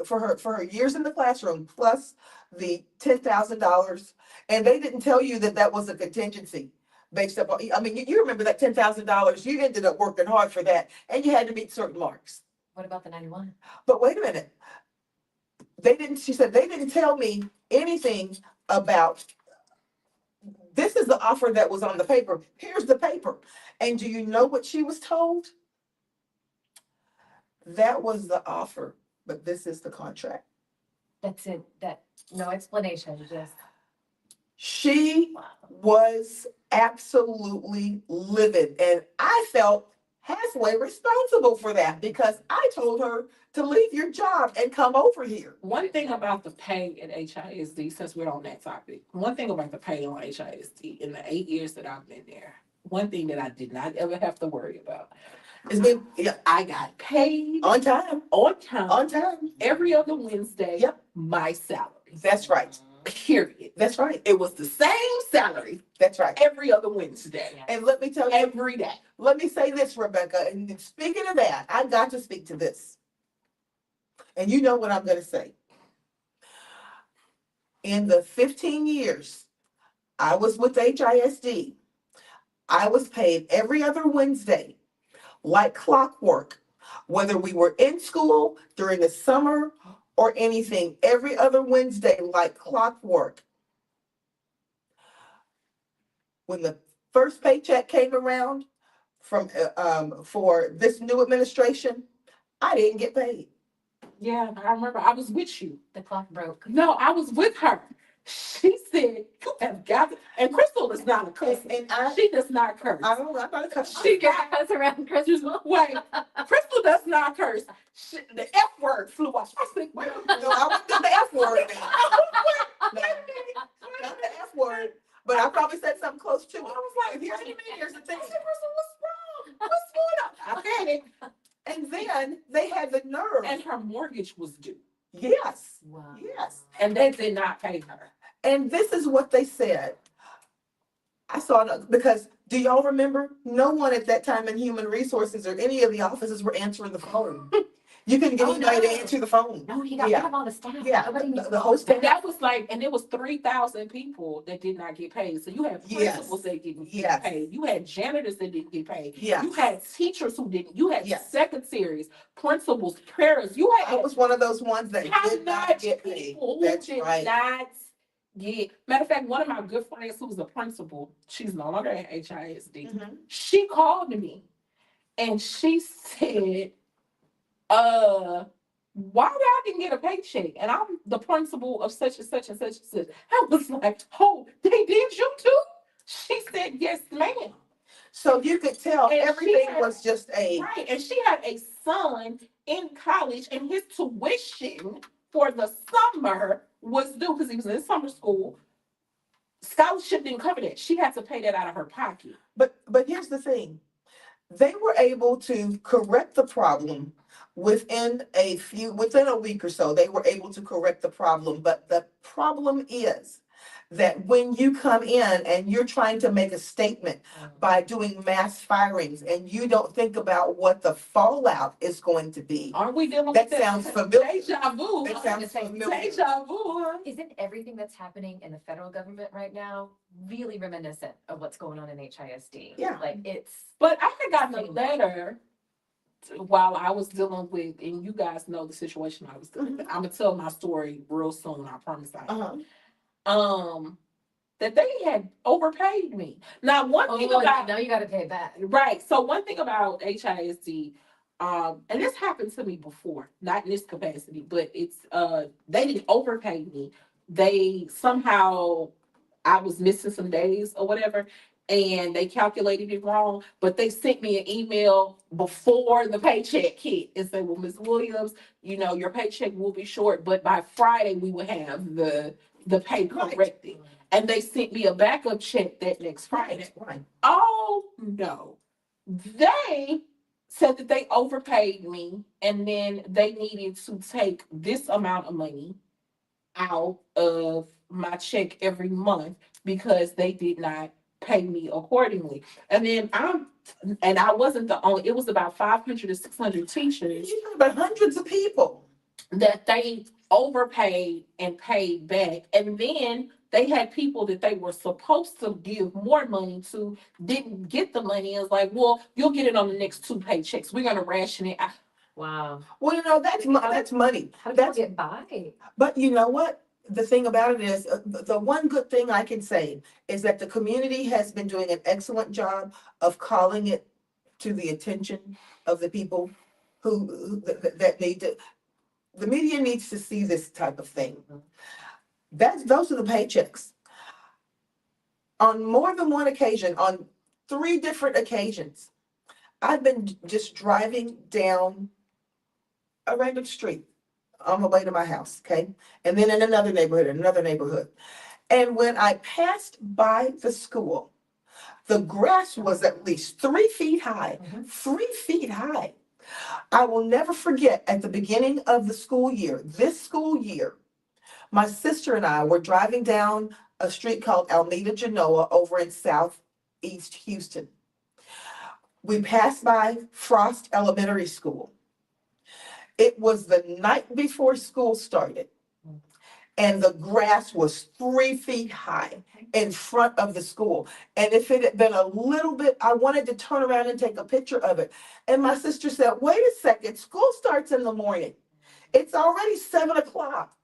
for her years in the classroom, plus the $10,000. And they didn't tell you that that was a contingency based upon, I mean, you remember that $10,000, you ended up working hard for that, and you had to meet certain marks. What about the 91? But wait a minute, she said, they didn't tell me anything about, this is the offer that was on the paper. Here's the paper. And do you know what she was told? That was the offer, but this is the contract. That's it. That no explanation. Just She wow. was absolutely livid. And I felt halfway responsible for that because I told her to leave your job and come over here. One thing about the pay at HISD, since we're on that topic, one thing about the pay on HISD in the 8 years that I've been there, one thing that I did not ever have to worry about It's been, yeah, I got paid on time, on time, every other Wednesday, Yep. my salary. That's right. Period. That's right. It was the same salary That's right. every other Wednesday, Yeah. And let me tell you, every day. let me say this, Rebecca, and speaking of that, I got to speak to this. And you know what I'm going to say. In the 15 years I was with HISD, I was paid every other Wednesday, like clockwork, whether we were in school during the summer or anything, every other Wednesday, like clockwork. When the first paycheck came around for this new administration, I didn't get paid. Yeah, I remember I was with you. The clock broke. No, I was with her. She said, "You have got to," and Crystal is not a cuss. And She does not curse. I'm not gonna She got us around Christmas. wait. Crystal does not curse. The F word flew off. I said, "Wait a minute." No, I wouldn't do the F word. No, not the F word, but I probably said something close to it. I was like, Here's "Wait a minute." here's the thing. I said, "Crystal, what's wrong? What's going on?" I panicked. And then they had the nerve. And her mortgage was due, Yes, Wow. yes. and they did not pay her. And this is what they said. I saw it because do y'all remember? No one at that time in human resources or any of the offices were answering the phone. You couldn't get Oh, anybody no. to answer the phone. No, he got Yeah. rid of all the staff. Yeah, Nobody needs the whole staff. And that was like, and it was 3,000 people that did not get paid. So you had Yes. principals that didn't Yes. get paid. You had janitors that didn't get paid. Yeah. You had teachers who didn't. You had Yes. secretaries, principals, parents. You I had was one of those ones that did not top-notch get paid. people who That's did right. not get. Matter of fact, one of my good friends who was a principal, she's no longer at HISD. Mhm. She called me and she said, why I didn't get a paycheck? And I'm the principal of such and such and such and such. I was like, oh, they did you too? She said, yes, ma'am. So you could tell And she everything had- was just a, Right. And she had a son in college, and his tuition for the summer was due because he was in summer school. Scholarship didn't cover that. She had to pay that out of her pocket. but here's the thing. They were able to correct the problem within a week or so. They were able to correct the problem. But the problem is that when you come in and you're trying to make a statement by doing mass firings and you don't think about what the fallout is going to be. Aren't we dealing That with sounds familiar. Deja vu. That sounds familiar. Deja vu. Huh? Isn't everything that's happening in the federal government right now really reminiscent of what's going on in HISD? Yeah. Like it's But I had gotten a letter while I was dealing with, and you guys know the situation I was dealing with. I'm gonna tell my story real soon. I promise I am. That they had overpaid me. Now, one thing about now you got to pay back. right. So one thing about HISD, and this happened to me before, not in this capacity, but it's they didn't overpay me. They somehow I was missing some days or whatever, and they calculated it wrong. But they sent me an email before the paycheck hit and said, "Well, Ms. Williams, you know your paycheck will be short, but by Friday we will have the pay Right. corrected." And they sent me a backup check that next Friday. Right. Oh no. They said that they overpaid me and then they needed to take this amount of money out of my check every month because they did not pay me accordingly. And then I wasn't the only, it was about 500 to 600 teachers. You talk about hundreds of people. that they overpaid and paid back. And then they had people that they were supposed to give more money to didn't get the money. It was like, well, you'll get it on the next 2 paychecks. We're gonna ration it out. Wow. Well, that's that's money. How do people That's get by? But you know what? The thing about it is, the one good thing I can say is that the community has been doing an excellent job of calling it to the attention of the people that need to. The media needs to see this type of thing. Those are the paychecks. On more than one occasion, on 3 different occasions, I've been just driving down a random street on my way to my house, okay? And then in another neighborhood. And when I passed by the school, the grass was at least 3 feet high, Mhm. 3 feet high. I will never forget at the beginning of the school year, this school year, my sister and I were driving down a street called Almeda Genoa over in southeast Houston. We passed by Frost Elementary School. It was the night before school started, and the grass was 3 feet high in front of the school. And if it had been a little bit, I wanted to turn around and take a picture of it. And my sister said, wait a second, school starts in the morning. It's already 7 o'clock.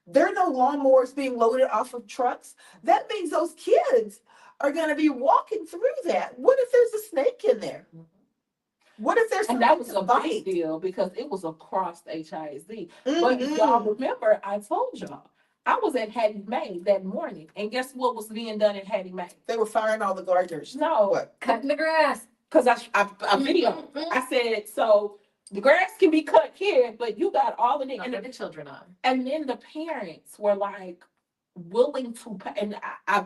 There are no lawnmowers being loaded off of trucks. That means those kids are going to be walking through that. What if there's a snake in there? What if there's And that was something a to big bite? deal because it was across the HISD. But if y'all Mhm. remember, I told y'all, I was at Hattie Mae that morning. And guess what was being done at Hattie Mae? They were firing all the gardeners. No, What? Cutting the grass. because I videoed. I said, so the grass can be cut here, but you got all the Not and put the children on. and then the parents were like willing to pay, and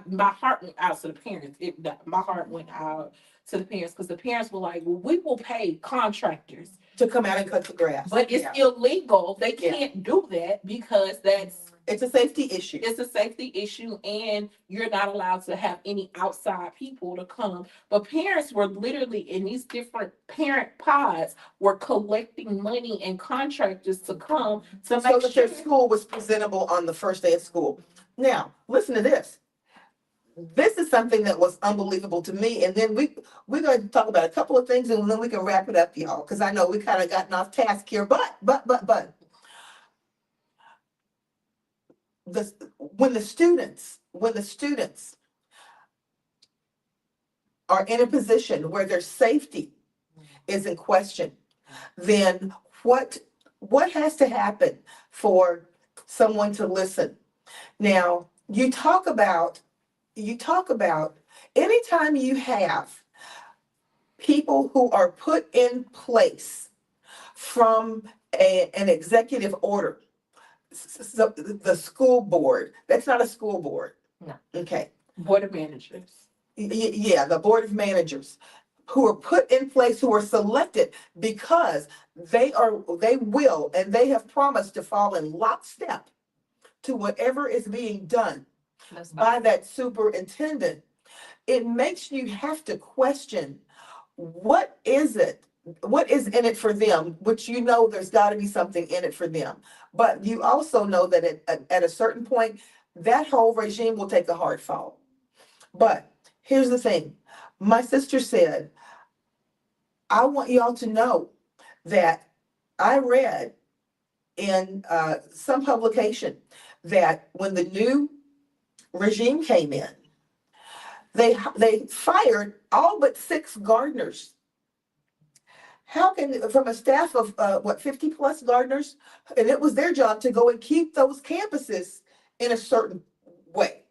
my heart went out to the parents. My heart went out to the parents because the parents were like, well, we will pay contractors, To come out and cut the grass. but it's Yeah. illegal. They Yeah. can't do that because It's a safety issue. it's a safety issue and you're not allowed to have any outside people to come. But parents were literally in these different parent pods were collecting money and contractors to come to So make that sure. their school was presentable on the first day of school. Now, listen to this. This is something that was unbelievable to me. And then we're going to talk about a couple of things and then we can wrap it up, y'all, because I know we kind of gotten off task here. But when the students are in a position where their safety is in question, then what has to happen for someone to listen? Now, you talk about anytime you have people who are put in place from an executive order. So the school board, that's not a school board. No. Okay. Board of managers. Yeah, the board of managers who are put in place, who are selected because they will, and they have promised to fall in lockstep to whatever is being done by that superintendent. It makes you have to question, what is in it for them, which there's got to be something in it for them. But you also know that at a certain point, that whole regime will take a hard fall. But here's the thing. My sister said, I want y'all to know that I read in some publication that when the new regime came in, they fired all but 6 gardeners. How can, from a staff of 50 plus gardeners, and it was their job to go and keep those campuses in a certain way.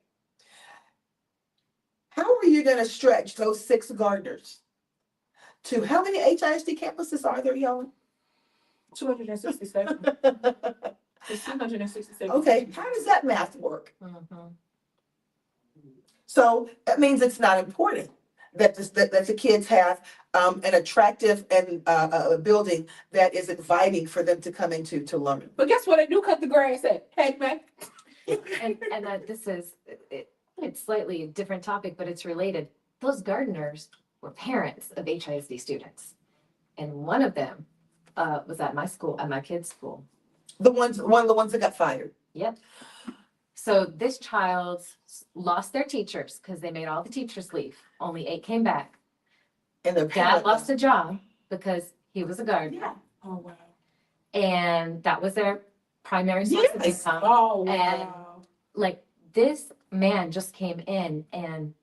How are you going to stretch those 6 gardeners to how many HISD campuses are there, y'all? 267. It's 267. Okay, how does that math work? Mhm. So that means it's not important that the kids have an attractive and a building that is inviting for them to come into to learn. But guess what? I do cut the grass at. Hey, man. And this is, it's slightly a different topic, but it's related. Those gardeners were parents of HISD students. And one of them was at my school, at my kids' school. One of the ones that got fired. Yep. So this child lost their teachers because they made all the teachers leave. Only 8 came back. And their Dad lost a job because he was a gardener. Yeah. Oh, wow. And that was their primary source of Yes. income. Oh, And wow. like this man just came in and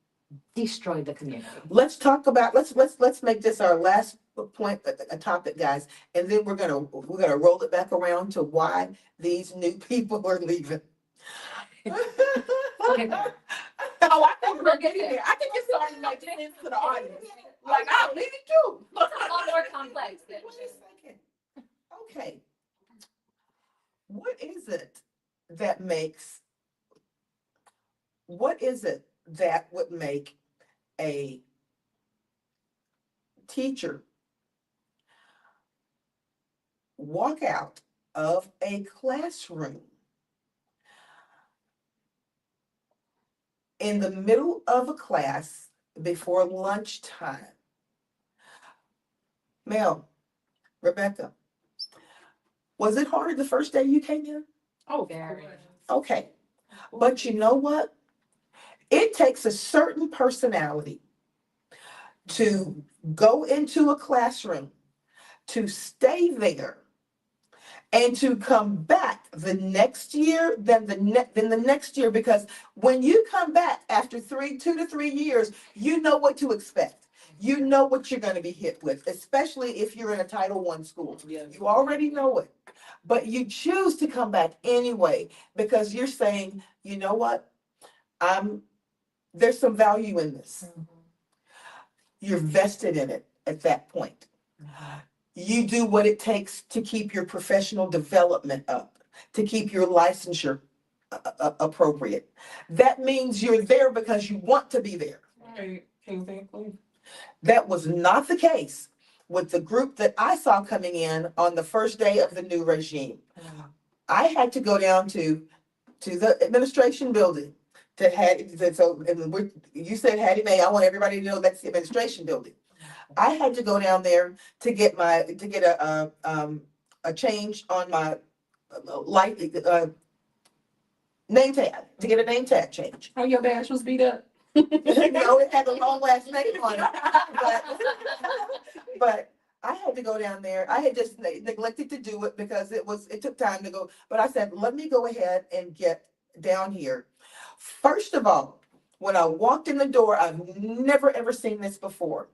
destroyed the community. Let's talk about, let's make this our last point, a topic, guys. And then we're gonna roll it back around to why these new people are leaving. Okay. Oh, I think we're getting there. I think it's starting to make sense to the audience. Like, I'll leave it too. A lot more complex. Wait a second. Okay. What is it that would make a teacher walk out of a classroom in the middle of a class before lunchtime? Mel, Rebecca, was it hard the first day you came in? Oh, Very. Okay. But you know what? It takes a certain personality to go into a classroom, to stay there, and to come back the next year, then the next year, because when you come back after 2 to 3 years, you know what to expect. You know what you're going to be hit with, especially if you're in a Title I school. Yes. You already know it, but you choose to come back anyway because you're saying, you know what, there's some value in this. You're vested in it at that point. You do what it takes to keep your professional development up, to keep your licensure appropriate. That means you're there because you want to be there. Right, exactly. That was not the case with the group that I saw coming in on the first day of the new regime. I had to go down to the administration building to you said Hattie Mae, I want everybody to know that's the administration building. I had to go down there to get a change on my name tag, to get a name tag change. Oh, your badge was beat up? No, it had a long last name on it, but I had to go down there. I had just neglected to do it because it took time to go. But I said, let me go ahead and get down here. First of all, when I walked in the door, I've never ever seen this before.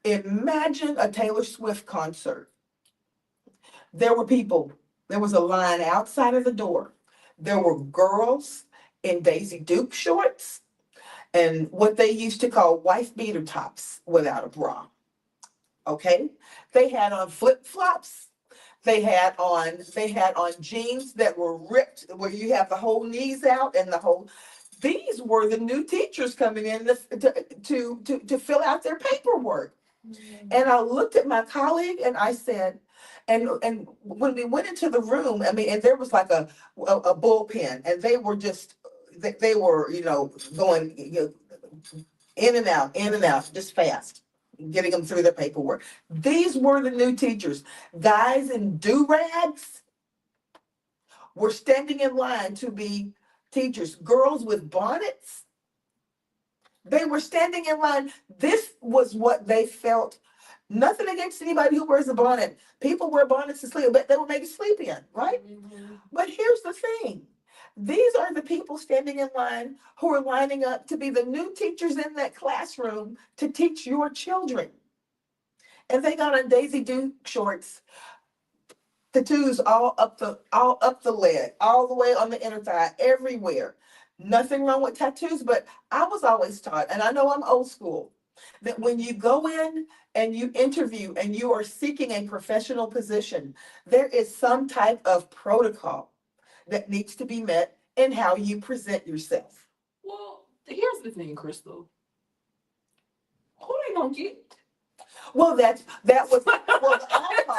Imagine a Taylor Swift concert. There were people. There was a line outside of the door. There were girls in Daisy Duke shorts and what they used to call wife beater tops without a bra. Okay? They had on flip-flops. They had on jeans that were ripped where you have the whole knees out and the whole. These were the new teachers coming in to fill out their paperwork. And I looked at my colleague and I said, and when we went into the room, I mean, and there was like a bullpen, and they were going in and out, just fast, getting them through their paperwork. These were the new teachers. Guys in do-rags were standing in line to be teachers. Girls with bonnets, they were standing in line. This was what they felt. Nothing against anybody who wears a bonnet. People wear bonnets to sleep, but they will make you sleep in, right? Mm-hmm. But here's the thing. These are the people standing in line who are lining up to be the new teachers in that classroom to teach your children. And they got on Daisy Duke shorts, tattoos all up the leg, all the way on the inner thigh, everywhere. Nothing wrong with tattoos, but I was always taught, and I know I'm old school, that when you go in and you interview and you are seeking a professional position, there is some type of protocol that needs to be met in how you present yourself. Well, here's the thing, Crystal. Who they gonna get? Well, that was the all call.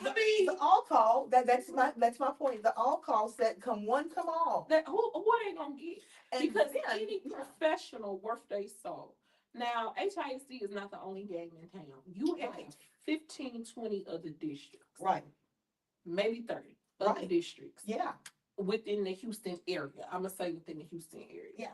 I mean, The all call. That's my point. The all call said, "Come one, come all." who they gonna get? Because any professional worth their salt. Now, HIC is not the only game in town. You have 15, 20 other districts. Right. maybe 30 other Right. districts Yeah, within the Houston area. I'm gonna say within the Houston area. yeah.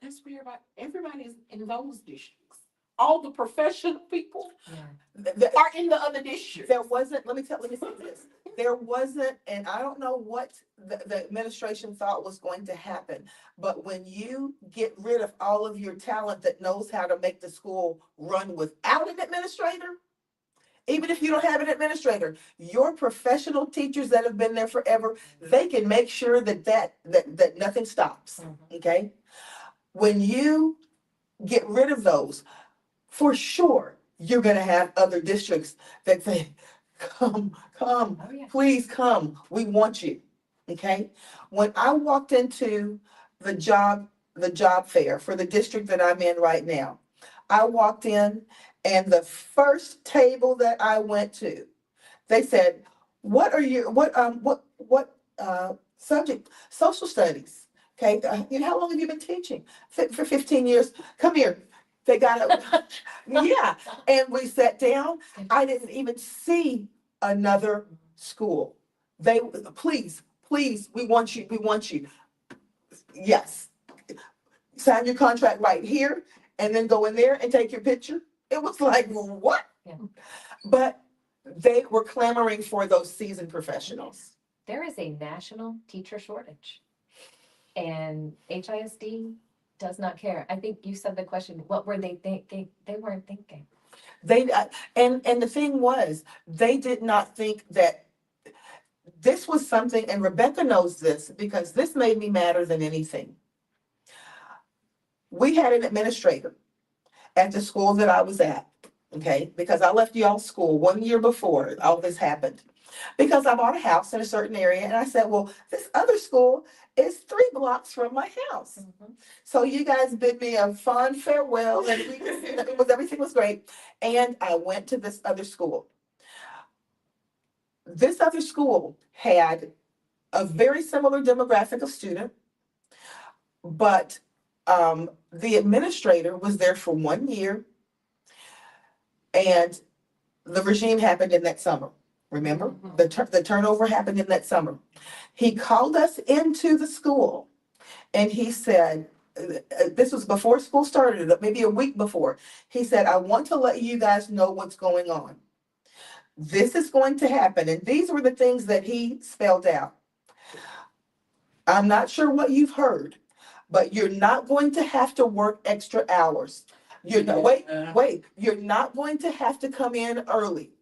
That's where everybody is in those districts. All the professional people Yeah. are in the other districts. There wasn't, let me say this. There wasn't, and I don't know what the administration thought was going to happen, but when you get rid of all of your talent that knows how to make the school run without an administrator, even if you don't have an administrator, your professional teachers that have been there forever, they can make sure that nothing stops. Mhm. Okay? When you get rid of those, for sure, you're gonna have other districts that say, come, Oh, yeah. please come, we want you, okay? When I walked into the job fair for the district that I'm in right now, I walked in and the first table that I went to, they said, what subject? Social studies. Okay, how long have you been teaching? For 15 years. Come here. They got a, yeah. And we sat down. I didn't even see another school. They, please, we want you, we want you. Yes. Sign your contract right here and then go in there and take your picture. It was like, what? Yeah. But they were clamoring for those seasoned professionals. There is a national teacher shortage. And HISD does not care. I think you said the question, what were they thinking? They weren't thinking. They and the thing was, they did not think that this was something, and Rebecca knows this because this made me madder than anything. We had an administrator at the school that I was at, okay, because I left y'all school 1 year before all this happened. Because I bought a house in a certain area, and I said, well, this other school is 3 blocks from my house. Mhm. So you guys bid me a fond farewell, and we just, everything was great. And I went to this other school. This other school had a very similar demographic of student, but the administrator was there for 1 year, and the regime happened in that summer. Remember, the turnover happened in that summer. He called us into the school, and he said, this was before school started, maybe a week before. He said, I want to let you guys know what's going on. This is going to happen. And these were the things that he spelled out. I'm not sure what you've heard, but you're not going to have to work extra hours. You're not, wait, you're not going to have to come in early.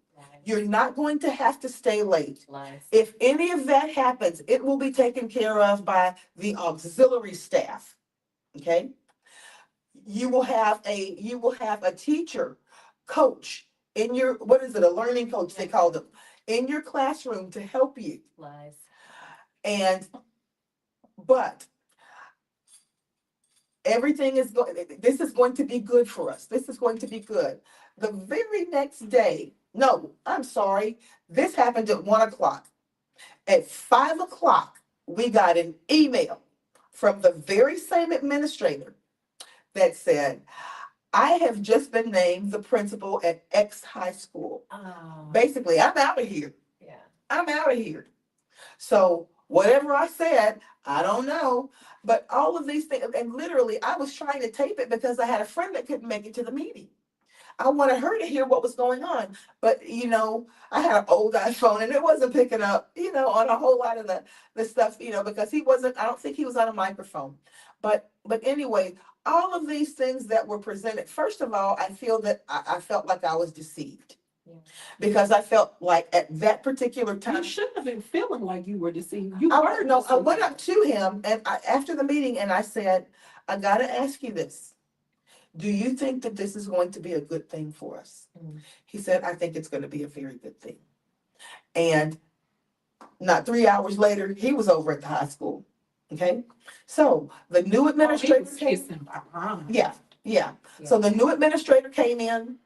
You're not going to have to stay late. Lies. If any of that happens, it will be taken care of by the auxiliary staff. Okay? You will have a teacher, coach in your, what is it, a learning coach they call them, in your classroom to help you. Lies. And but everything is going, this is going to be good for us. This is going to be good. The very next day, no, I'm sorry, this happened at 1 o'clock. At 5 o'clock, we got an email from the very same administrator that said, I have just been named the principal at X high school. Oh, Basically, I'm out of here. yeah. I'm out of here. So whatever I said, I don't know. But all of these things, and literally, I was trying to tape it because I had a friend that couldn't make it to the meeting. I wanted her to hear what was going on, but I had an old iPhone and it wasn't picking up, on a whole lot of the stuff, because he wasn't. I don't think he was on a microphone. But anyway, all of these things that were presented. First of all, I feel that I felt like I was deceived. Yeah. Because I felt like at that particular You time, shouldn't have been feeling like you were deceived. You I were no, I deceived. went up to him and after the meeting and I said, I gotta ask you this. Do you think that this is going to be a good thing for us? Mm. He said, I think it's going to be a very good thing. And not 3 hours later, he was over at the high school. Okay. So the new administrator came. Yeah. Yeah. So the new administrator came in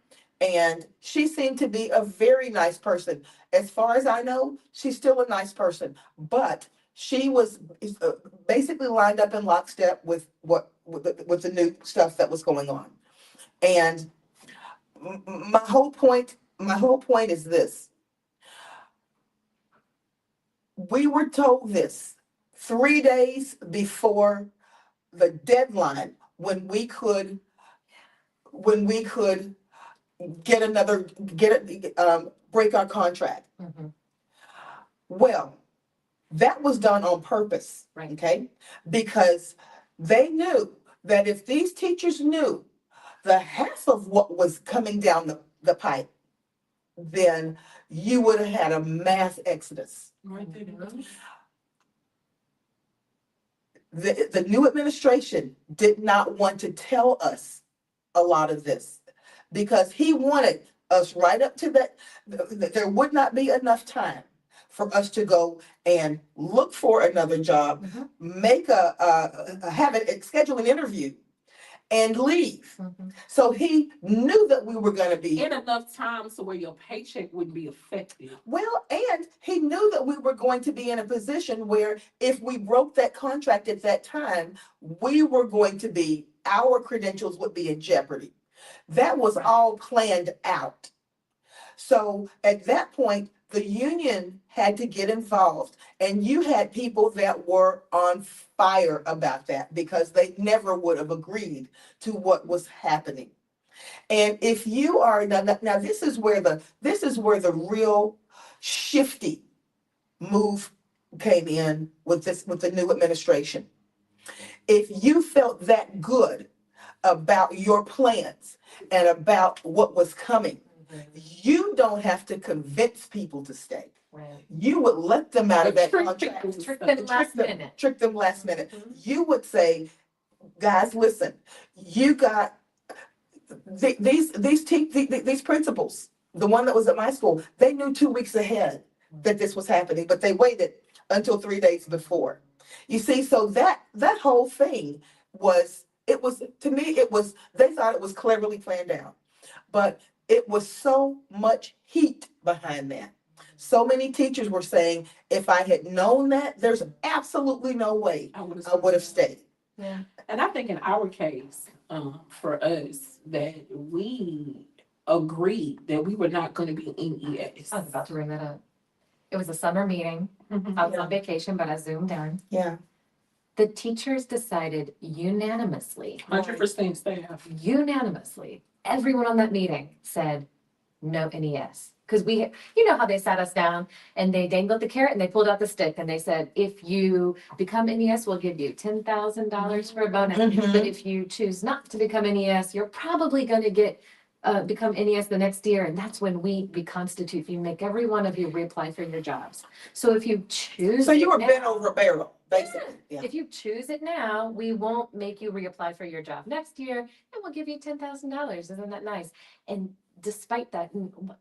and she seemed to be a very nice person. As far as I know, she's still a nice person, but she was basically lined up in lockstep with with the new stuff that was going on. And my whole point is this. We were told this 3 days before the deadline when we could get another, break our contract. Mhm. Well, that was done on purpose, Right. okay? Because they knew that if these teachers knew the half of what was coming down the pipe, then you would have had a mass exodus. Right there. Mhm. The new administration did not want to tell us a lot of this because he wanted us right up to that. There would not be enough time for us to go and look for another job, Mhm. make have it, schedule an interview and leave. Mhm. So he knew that we were going to be, In enough time so where your paycheck wouldn't be affected. well, and he knew that we were going to be in a position where if we broke that contract at that time, our credentials would be in jeopardy. That was all planned out. So at that point, the union had to get involved, and you had people that were on fire about that because they never would have agreed to what was happening. And if you are now, this is where the real shifty move came in with the new administration. If you felt that good about your plans and about what was coming, Mhm. you don't have to convince people to stay. Right. You would let them out of that Trick contract. people. Trick them last minute. Trick them last minute. Mhm. You would say, guys, listen, you got these principals, the one that was at my school, they knew 2 weeks ahead that this was happening, but they waited until 3 days before. You see, so that whole thing was to me, they thought it was cleverly planned out, but it was so much heat behind that. So many teachers were saying, if I had known that, there's absolutely no way I would I would have stayed. Yeah. And I think in our case, for us, that we agreed that we were not going to be in ES. I was about to bring that up. It was a summer meeting. Mhm. I was on vacation, but I zoomed in. Yeah. The teachers decided unanimously, 100% staff. everyone on that meeting said no NES. Because you know how they sat us down and they dangled the carrot and they pulled out the stick and they said, if you become NES, we'll give you $10,000 for a bonus. Mhm. But if you choose not to become NES, you're probably going to become NES the next year. And that's when we reconstitute. You make every one of you reapply for your jobs. So if you choose. So you were it bent now- over a barrel, basically. Yeah. If you choose it now, we won't make you reapply for your job next year and we'll give you $10,000. Isn't that nice? And despite that,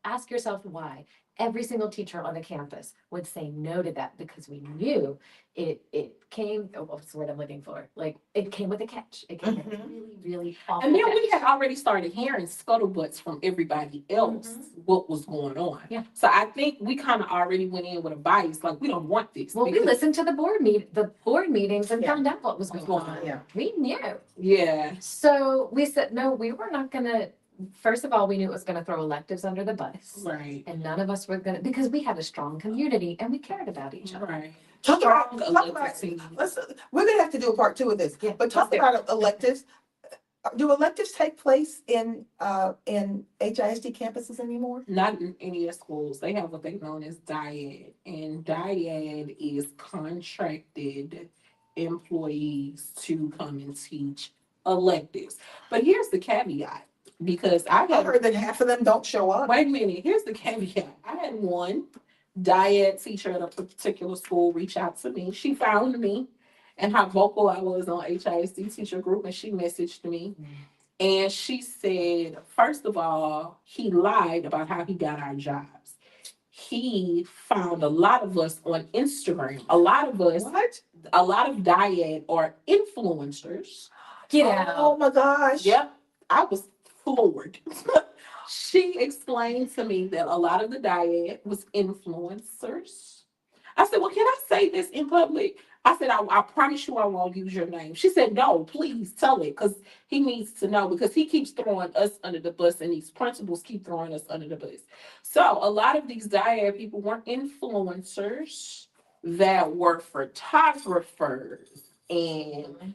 ask yourself why. Every single teacher on the campus would say no to that because we knew it came, what's the word I'm looking for? Like, it came with a catch. It came with a Mhm. really, really awful And then we catch. had already started hearing scuttlebutts from everybody else what was going on. Yeah. So I think we kind of already went in with a bias, like we don't want this. Well, we because- listened to the board meetings and Yeah. found out what was going on. Yeah. We knew. Yeah. So we said, no, we were not gonna, first of all, we knew it was gonna throw electives under the bus. Right. And none of us were gonna, because we had a strong community and we cared about each other. Right. Talk about- Strong talk elected about- team. We're gonna have to do a part 2 of this, Yeah, but talk let's do it. about electives. Do electives take place in HISD campuses anymore? Not in any of schools. They have what they known as dyad, and dyad is contracted employees to come and teach electives. But here's the caveat, because I I had heard that half of them don't show up. wait a minute. Here's the caveat. I had one dyad teacher at a particular school reach out to me. She found me and how vocal I was on HISD teacher group, and she messaged me. And she said, first of all, he lied about how he got our jobs. He found a lot of us on Instagram. A lot of us, What? a lot of dyad are influencers. Get Oh out. my gosh. Yep, I was floored. She explained to me that a lot of the dyad was influencers. I said, well, can I say this in public? I said, I promise you I won't use your name. She said, no, please tell it, because he needs to know, because he keeps throwing us under the bus and these principals keep throwing us under the bus. So a lot of these dyad people weren't influencers. that were photographers and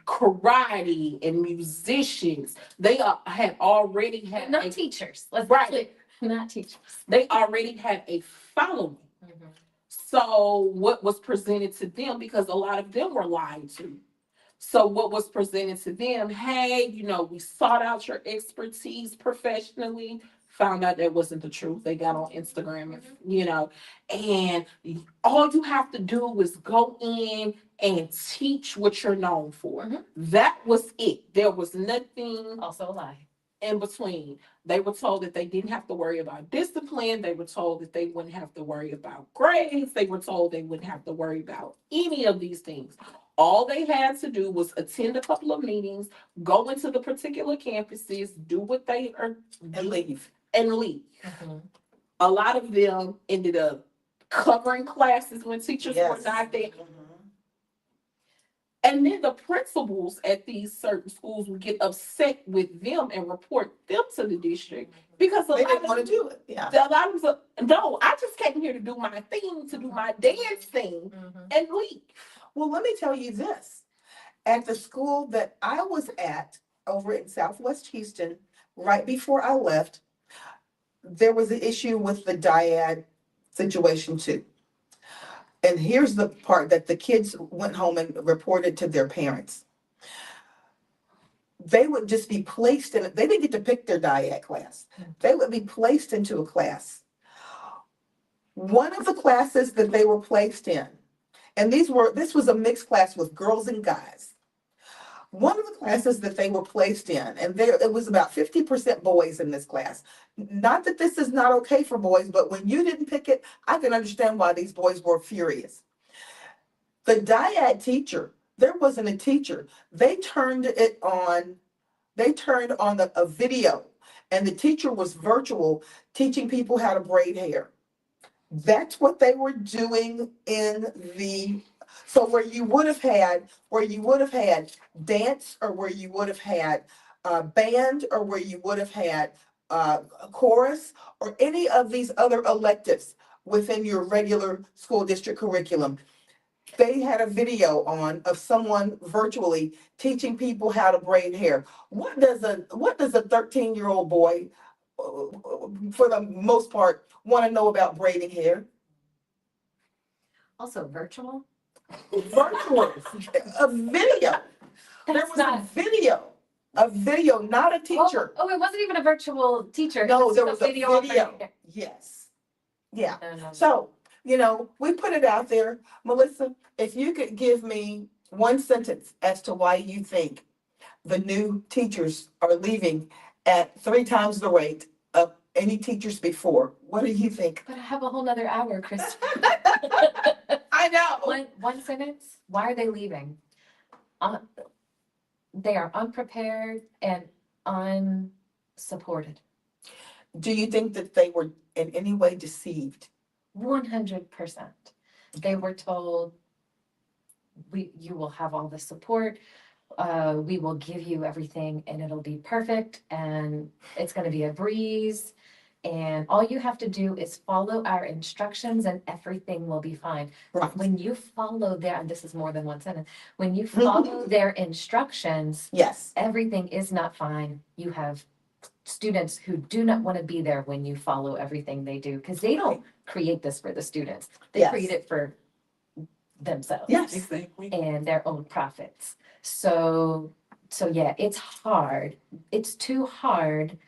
karate and musicians. They had already had Not teachers. Let's right. be clear. Not teachers. They already had a following. Mhm. So what was presented to them, because a lot of them were lied to. So what was presented to them, hey, we sought out your expertise professionally, found out that wasn't the truth. They got on Instagram, and all you have to do is go in and teach what you're known for. Mhm. That was it. There was nothing Also a lie. in between. They were told that they didn't have to worry about discipline. They were told that they wouldn't have to worry about grades. They were told they wouldn't have to worry about any of these things. All they had to do was attend a couple of meetings, go into the particular campuses, do what they are, And leave. and leave. Mhm. A lot of them ended up covering classes when teachers were Yes. not there. Mhm. And then the principals at these certain schools would get upset with them and report them to the district because They didn't want to do it. Yeah. a lot of them, no, I just came here to do my thing, to do my dance thing, Mhm. and leave. Well, let me tell you this. At the school that I was at over in Southwest Houston, right before I left, there was an issue with the dyad situation too. And here's the part that the kids went home and reported to their parents. They would just be placed in, they didn't get to pick their dyad class. They would be placed into a class. One of the classes that they were placed in, and this was a mixed class with girls and guys. One of the classes that they were placed in, and it was about 50% boys in this class. Not that this is not okay for boys, but when you didn't pick it, I can understand why these boys were furious. The dyad teacher, there wasn't a teacher. They turned on a video, and the teacher was virtual teaching people how to braid hair. That's what they were doing in the, so where you would have had dance, or where you would have had band, or where you would have had a chorus, or any of these other electives within your regular school district curriculum. They had a video on of someone virtually teaching people how to braid hair. What does a 13-year-old boy, for the most part, want to know about braiding hair? Also virtual. Virtual, a video. There That's was not. a video, not a teacher. Oh, it wasn't even a virtual teacher. It No, there just was a video. of- Yes. Yeah. No. So, we put it out there. Melissa, if you could give me one sentence as to why you think the new teachers are leaving at 3 times the rate of any teachers before, what do you think? But I have a whole nother hour, Chris. I know. One sentence. Why are they leaving? They are unprepared and unsupported. Do you think that they were in any way deceived? 100%. They were told, you will have all the support. We will give you everything and it'll be perfect and it's going to be a breeze. And all you have to do is follow our instructions and everything will be fine. Right. When you follow and this is more than one sentence, when you follow their instructions, Yes. everything is not fine. You have students who do not want to be there when you follow everything they do, because they don't create this for the students. They Yes. create it for themselves. Yes. Exactly. And their own profits. So yeah, it's hard. It's too hard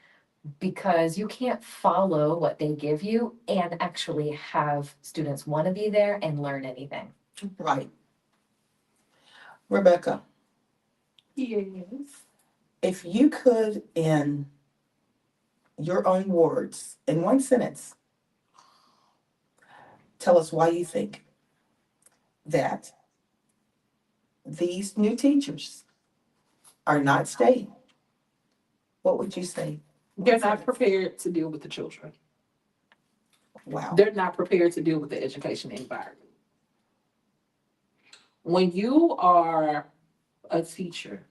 because you can't follow what they give you and actually have students want to be there and learn anything. Right. Rebecca, Yes. if you could, in your own words, in one sentence, tell us why you think that these new teachers are not staying, what would you say? They're not prepared to deal with the children. Wow. They're not prepared to deal with the education environment. When you are a teacher,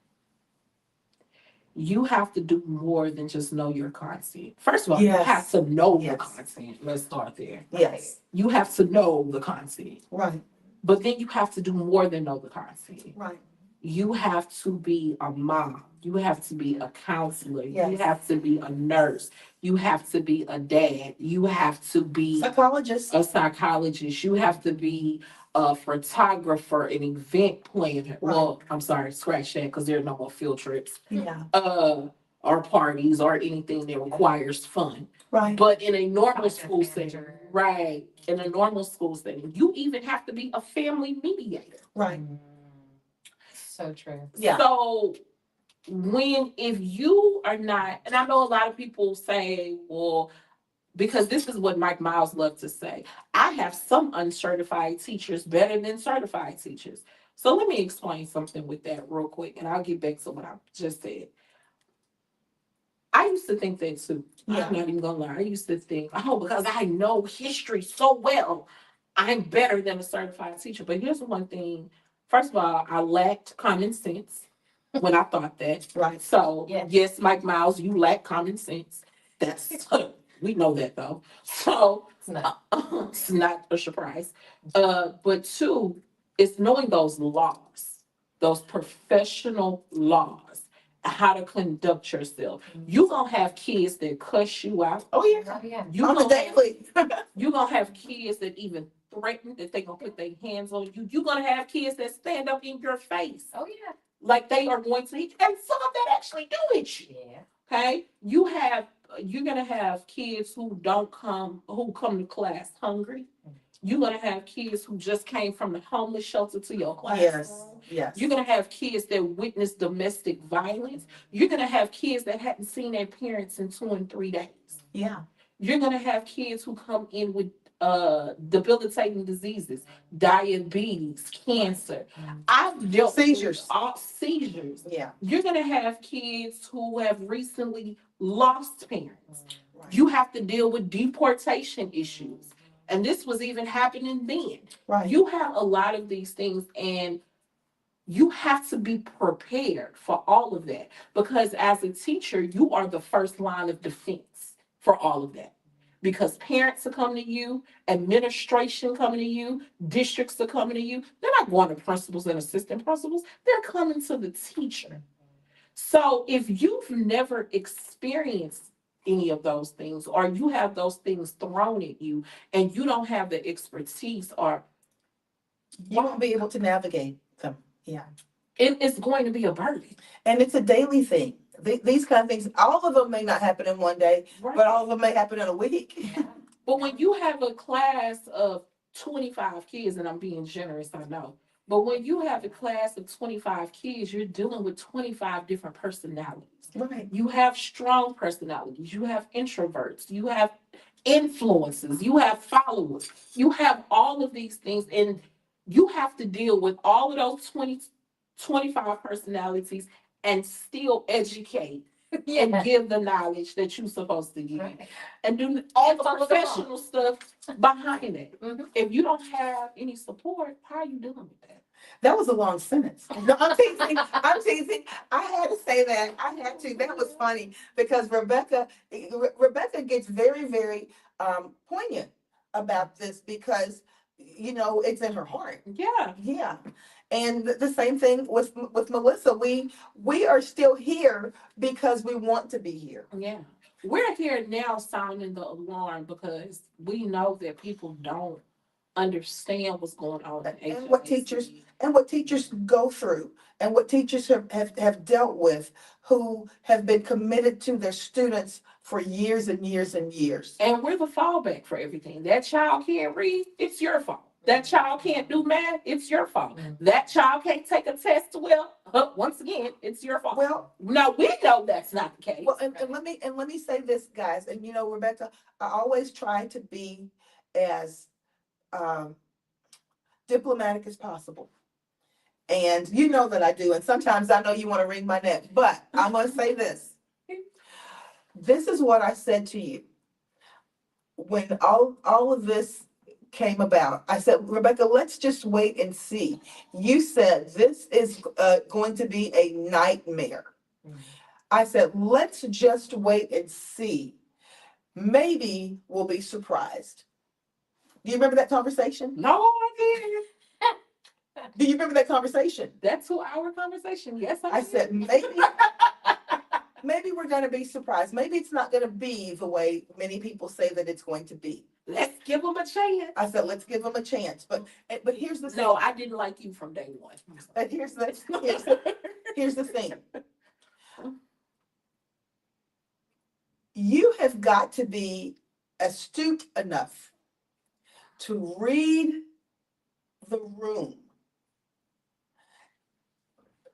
you have to do more than just know your content. First of all, you Yes. have to know the Yes. content. Let's start there. Yes. You have to know the content. Right. But then you have to do more than know the content. Right. You have to be a mom. You have to be a counselor. You Yes. have to be a nurse. You have to be a dad. You have to be Psychologist. a psychologist. You have to be a photographer, an event planner. Right. Well, I'm sorry, scratch that because there are no more field trips. Yeah. Or parties or anything that requires fun. Right. But in a normal Project school setting, manager. right? In a normal school setting, you even have to be a family mediator. Right. So true. Yeah. So if you are not, and I know a lot of people say, well, because this is what Mike Miles loved to say, I have some uncertified teachers better than certified teachers. So let me explain something with that real quick, and I'll get back to what I just said. I used to think that too. Yeah. I'm not even gonna lie. I used to think, oh, because I know history so well, I'm better than a certified teacher. But here's the one thing. First of all, I lacked common sense when I thought that. Right. So Yes. yes, Mike Miles, you lack common sense. That's we know that though. So It's not. it's not a surprise. But two, it's knowing those laws, those professional laws, how to conduct yourself. You gonna have kids that cuss you out. Oh yeah. Oh, yeah. You On the gonna have, daily. you gonna have kids that even threaten that they gonna put their hands on you. You gonna have kids that stand up in your face Oh, yeah. like they are going to, and some of that actually do it. Yeah. Okay, you're gonna have kids who come to class hungry. You're gonna have kids who just came from the homeless shelter to your classroom. Yes. Yes. You're gonna have kids that witness domestic violence. You're gonna have kids that hadn't seen their parents in 2 and 3 days. Yeah. You're gonna have kids who come in with debilitating diseases, diabetes, cancer. I've dealt Seizures. with all seizures. Yeah. You're gonna have kids who have recently lost parents. Right. You have to deal with deportation issues. And this was even happening then. Right. You have a lot of these things, and you have to be prepared for all of that, because as a teacher, you are the first line of defense for all of that. Because parents are coming to you, administration coming to you, districts are coming to you. They're not going to principals and assistant principals. They're coming to the teacher. So if you've never experienced any of those things, or you have those things thrown at you and you don't have the expertise, or You won't be able to navigate them. Yeah. it's going to be a burden. And it's a daily thing. These kind of things, all of them may not happen in one day, Right? but all of them may happen in a week. Yeah. But when you have a class of 25 kids, and I'm being generous, I know, but when you have a class of 25 kids, you're dealing with 25 different personalities. Right. You have strong personalities, you have introverts, you have influences, you have followers, you have all of these things, and you have to deal with all of those 25 personalities and still educate and Yeah. give the knowledge that you're supposed to give, Right. and do all the follow the law. professional stuff behind it. Mhm. If you don't have any support, how are you dealing with that? That was a long sentence. No, I'm teasing. I'm teasing. I had to say that. I had to. That was funny because Rebecca gets very, very poignant about this because it's in her heart. Yeah. Yeah. And the same thing with Melissa. We are still here because we want to be here. Yeah. We're here now sounding the alarm because we know that people don't understand what's going on in And what teachers go through and what teachers have dealt with who have been committed to their students for years and years and years. And we're the fallback for everything. That child can't read, it's your fault. That child can't do math, it's your fault. That child can't take a test well, once again, it's your fault. Well, no, we know that's not the case. well, and let me say this, guys, and Rebecca, I always try to be as diplomatic as possible. And you know that I do. And sometimes I know you want to wring my neck, but I'm going to say this. This is what I said to you when all of this came about. I said, Rebecca, let's just wait and see. You said this is going to be a nightmare. I said, let's just wait and see. Maybe we'll be surprised. Do you remember that conversation? No, I didn't. Do you remember that conversation? That 2 hour conversation. Yes, I did. said, maybe we're going to be surprised. Maybe it's not going to be the way many people say that it's going to be. Let's give them a chance. I said, let's give them a chance. But here's the thing. No, I didn't like you from day one. But here's the thing. You have got to be astute enough to read the room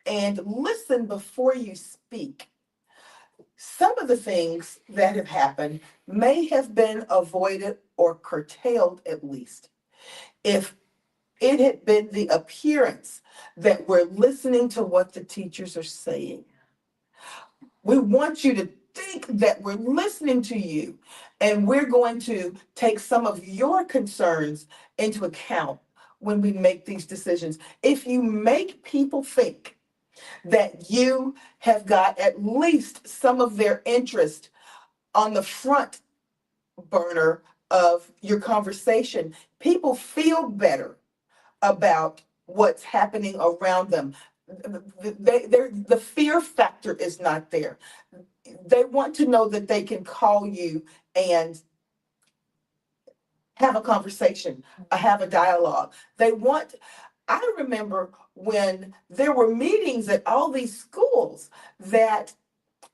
and listen before you speak. Some of the things that have happened may have been avoided or curtailed, at least, if it had been the appearance that we're listening to what the teachers are saying. We want you to think that we're listening to you, and we're going to take some of your concerns into account when we make these decisions. If you make people think that you have got at least some of their interest on the front burner of your conversation, people feel better about what's happening around them. The fear factor is not there. They want to know that they can call you and have a conversation, have a dialogue. I remember when there were meetings at all these schools that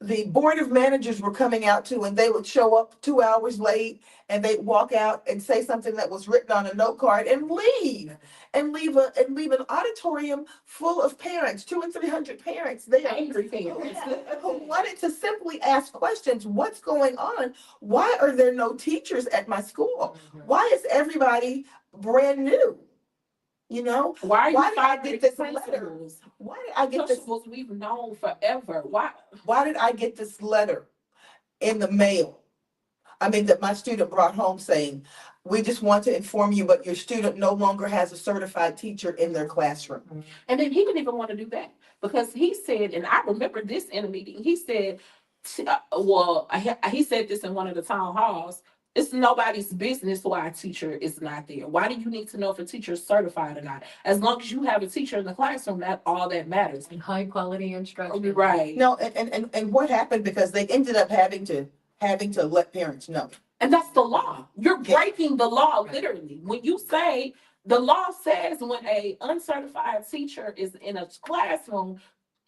the board of managers were coming out to, and they would show up 2 hours late, and they'd walk out and say something that was written on a note card and leave an auditorium full of parents, 200 and 300 parents there. Angry parents. Who wanted to simply ask questions. What's going on? Why are there no teachers at my school? Why is everybody brand new? You know, Why Why did did I get this letter? principals? why did I get this? Principals we've known forever. Why did I get this letter in the mail? I mean, that my student brought home saying, we just want to inform you, but your student no longer has a certified teacher in their classroom. And then he didn't even want to do that because he said, and I remember this in a meeting, he said, he said this in one of the town halls. It's nobody's business why a teacher is not there. Why do you need to know if a teacher is certified or not? As long as you have a teacher in the classroom, that's all that matters. And high quality instruction. Right. No, and what happened, because they ended up having to let parents know. And that's the law. You're Yeah. breaking the law, literally. When you say the law says when a uncertified teacher is in a classroom,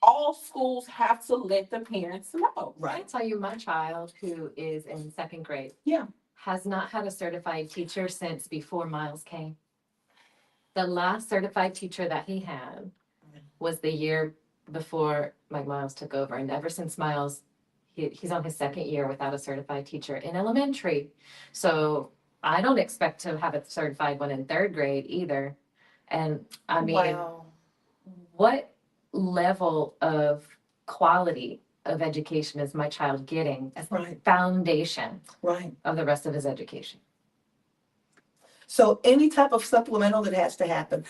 all schools have to let the parents know. I tell you, my child, who is in second grade, Yeah. has not had a certified teacher since before Miles came. The last certified teacher that he had was the year before Mike Miles took over, and ever since Miles, he's on his second year without a certified teacher in elementary. So I don't expect to have a certified one in third grade either. And I mean, Wow. what level of quality of education is my child getting as the Right. foundation Right. of the rest of his education? So any type of supplemental that has to happen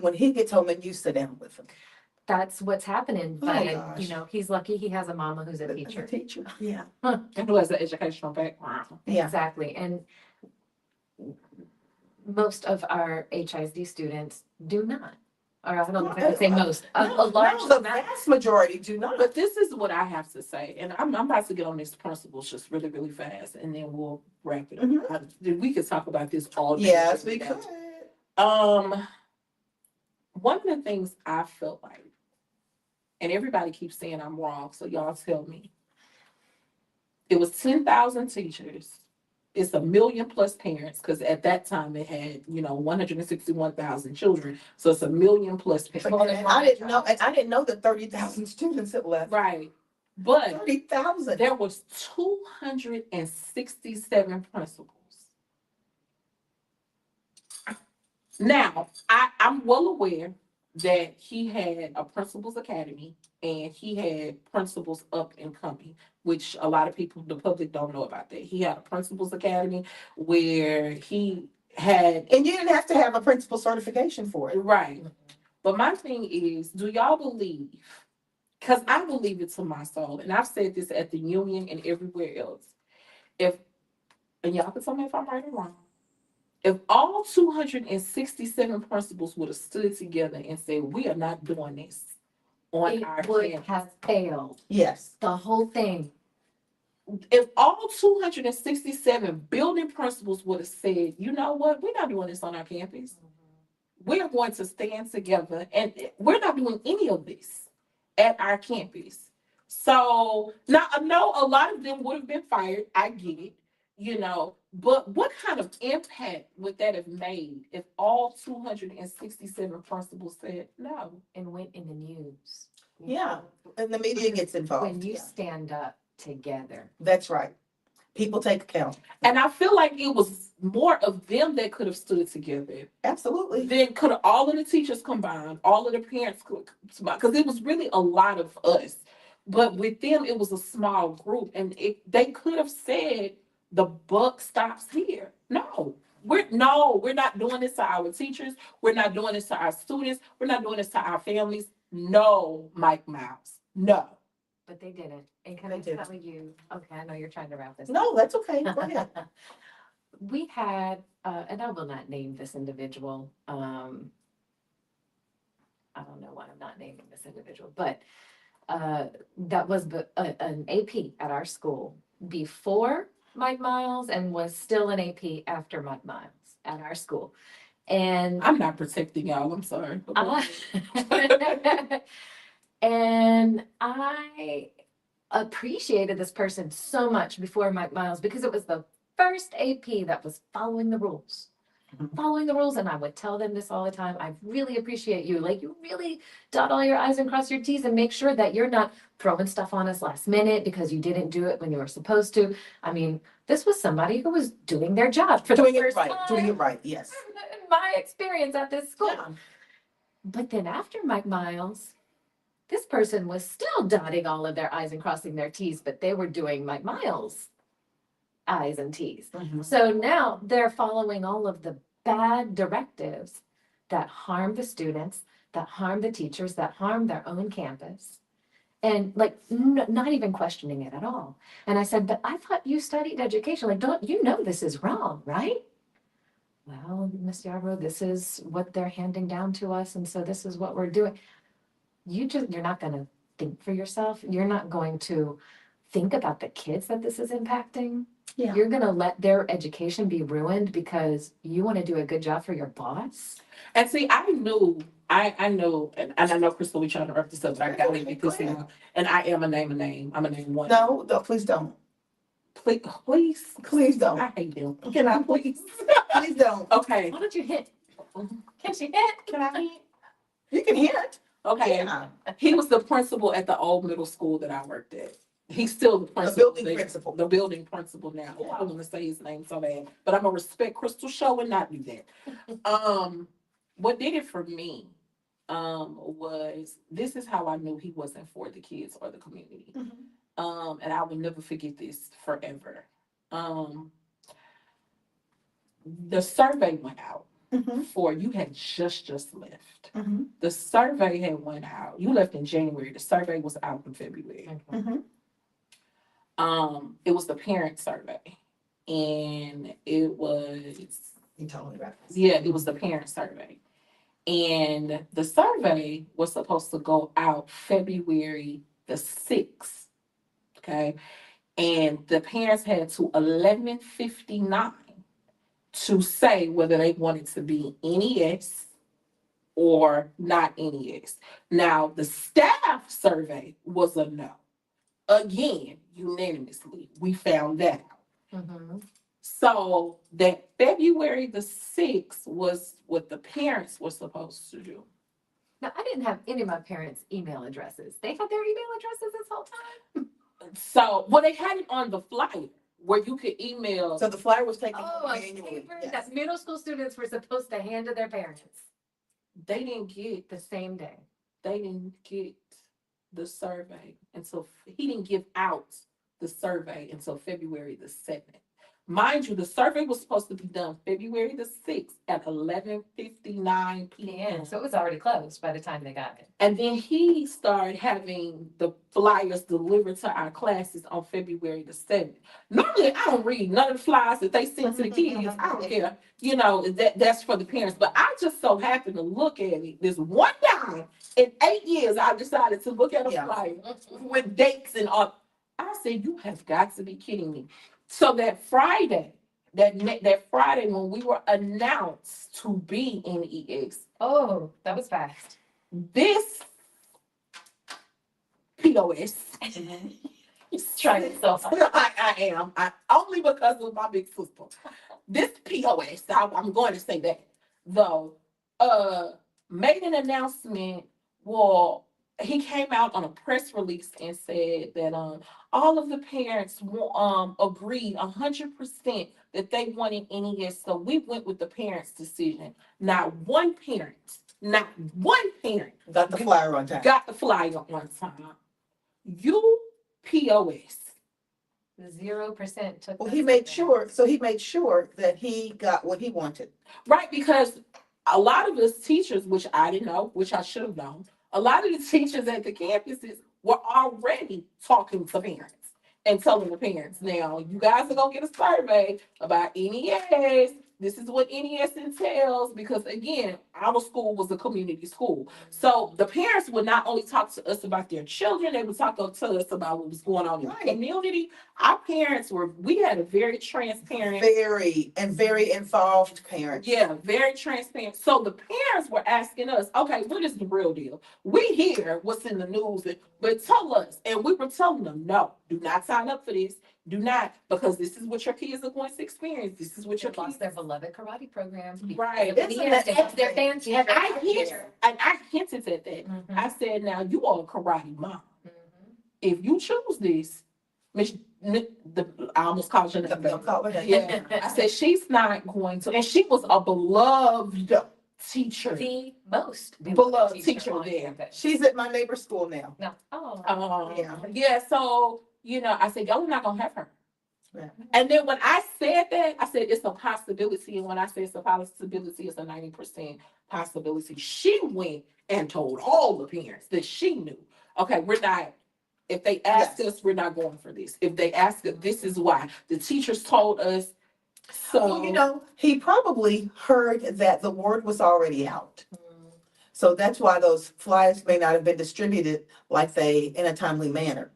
when he gets home and you sit down with him. That's what's happening, Oh, but gosh. he's lucky he has a mama who's a As a teacher. teacher. Yeah. And who has an educational background. Yeah. Exactly, and most of our HISD students do not. Or I don't know if I can say most, a large The amount. vast majority do not. But this is what I have to say, and I'm about to get on these principles just really, really fast, and then we'll wrap it up. Mhm. We could talk about this all day. Yes, we could. One of the things I felt like, and everybody keeps saying I'm wrong, so y'all tell me. It was 10,000 teachers. It's 1 million plus parents, because at that time it had, 161,000 children. So it's 1 million plus parents. And I didn't know that 30,000 students had left. Right. But 30,000. there was 267 principals. Now, I'm well aware that he had a principals academy and he had principals up and coming, which a lot of people, the public, don't know about that. He had a principals academy where he had. And you didn't have to have a principal certification for it. Right. But my thing is, do y'all believe because I believe it to my soul, and I've said this at the union and everywhere else. If, and y'all can tell me if I'm right or wrong, if all 267 principals would have stood together and said, we are not doing this on our It would campus, have failed. Yes. The whole thing. if all 267 building principals would have said, you know what, we're not doing this on our campus. We're going to stand together and we're not doing any of this at our campus. So now I know a lot of them would have been fired. I get it, but what kind of impact would that have made if all 267 principals said no? And went in the news. Yeah. And the media gets involved. When you Yeah. stand up together. That's right. People take account. And I feel like it was more of them that could have stood together. Absolutely. Then could all of the teachers combined, all of the parents could combine, because it was really a lot of us. But with them, it was a small group, and they could have said the buck stops here. No, we're not doing this to our teachers. We're not doing this to our students. We're not doing this to our families. No, Mike Miles. No. But they didn't. And can They I didn't. tell you, okay, I know you're trying to wrap this No, that's okay. Go ahead. We had, and I will not name this individual. I don't know why I'm not naming this individual, but that was an AP at our school before Mike Miles and was still an AP after Mike Miles at our school. And I'm not protecting y'all. I'm sorry. and I appreciated this person so much before Mike Miles because it was the first AP that was following the rules. Mhm. Following the rules, and I would tell them this all the time. I really appreciate you. Like, you really dot all your I's and cross your T's and make sure that you're not throwing stuff on us last minute because you didn't do it when you were supposed to. I mean, this was somebody who was doing their job for Doing the it first right. time Doing it right. Yes. in my experience at this school. Yeah. But then after Mike Miles, this person was still dotting all of their I's and crossing their T's, but they were doing Mike Miles' I's and T's. Mhm. So now they're following all of the bad directives that harm the students, that harm the teachers, that harm their own campus. And like, not even questioning it at all. And I said, but I thought you studied education. Like, don't you know this is wrong, right? Well, Miss Yarbrough, this is what they're handing down to us. And so this is what we're doing. You're not going to think for yourself. You're not going to think about the kids that this is impacting. Yeah. You're going to let their education be ruined because you want to do a good job for your boss. And see, I know, and I know, Crystal, we trying to wrap this up, but I gotta get this in. And I am a name. I'm a name one. No, please don't. Please, Please don't. I hate them. Can I please? Please don't. Okay, Why don't you hit? Can she hit? can I hit? You can hear it. Okay, Yeah. he was the principal at the old middle school that I worked at. He's still the The principal. building there. principal. The building principal now. Oh, I want to say his name so bad, but I'm gonna respect Crystal Show and not do that. What did it for me, was this is how I knew he wasn't for the kids or the community. Mhm. And I will never forget this forever. The survey went out Mhm. for you had just left. Mhm. The survey had went out. You left in January. The survey was out in February. Mhm. It was the parent survey, and it was You told me about this. it was the parent survey, and the survey was supposed to go out February the 6th. Okay, and the parents had to 11:59 to say whether they wanted to be NES or not NES. Now, the staff survey was a no. Again, unanimously, we found that out. Mm-hmm. So that February the 6th was what the parents were supposed to do. Now, I didn't have any of my parents' email addresses. They had their email addresses this whole time. So, well, they had it on the flyer where you could email. So the flyer was taken Oh, a manually. paper Yes. that middle school students were supposed to hand to their parents They didn't get the same day. the survey until he didn't give out the survey until February the 7th. Mind you, the survey was supposed to be done February the 6th at 11:59 Yeah, p.m. so it was already closed by the time they got it. And then he started having the flyers delivered to our classes on February the 7th. Normally, I don't read none of the flyers that they send to the kids. I don't care. You know, that's for the parents. But I just so happened to look at it this one time in 8 years. I decided to look at a Yeah. flyer with dates and all. I said, "You have got to be kidding me." So that Friday, that Friday when we were announced to be in EX, Oh, that was fast. this POS. Trying it so hard. I am. Only because of my big sister. This POS, I'm going to say that, though, made an announcement. Well, he came out on a press release and said that all of the parents agreed 100% that they wanted NES. So we went with the parents' decision. Not one parent Got the flyer on time. got the flyer on time. You POS. 0% took. Well, that he made survey. sure that he got what he wanted. Right, because a lot of us teachers, which I didn't know, which I should have known, a lot of the teachers at the campuses were already talking to parents and telling the parents, now you guys are gonna get a survey about NES. This is what NES entails, because again, our school was a community school. So the parents would not only talk to us about their children, they would talk to us about what was going on in Right. the community. Our parents we had a very transparent, Very involved parents. yeah, very transparent. So the parents were asking us, okay, what is the real deal? We hear what's in the news, but tell us. And we were telling them, no, do not sign up for this. Do not, because this is what your kids are going to experience. This is what your They lost kids. their beloved karate programs. because Right. of the Isn't years. that They lost their interesting? fancy. I hinted at that. Mhm. I said, now you are a karate mom. Mhm. If you choose this, Miss, I almost called her name. Don't call her. Yeah, I said she's not going to, and she was a beloved teacher. The most Beloved teacher on there. campus. She's at my neighbor's school now. No. Oh. Yeah. So I said y'all are not gonna have her. Yeah. And then when I said that, I said it's a possibility. And when I said it's a possibility, it's a 90% possibility. She went and told all the parents that she knew. Okay, we're not. If they ask us, we're not going for this. If they ask us, this is why. The teachers told us. So Well, he probably heard that the word was already out. Mm. So that's why those flyers may not have been distributed in a timely manner.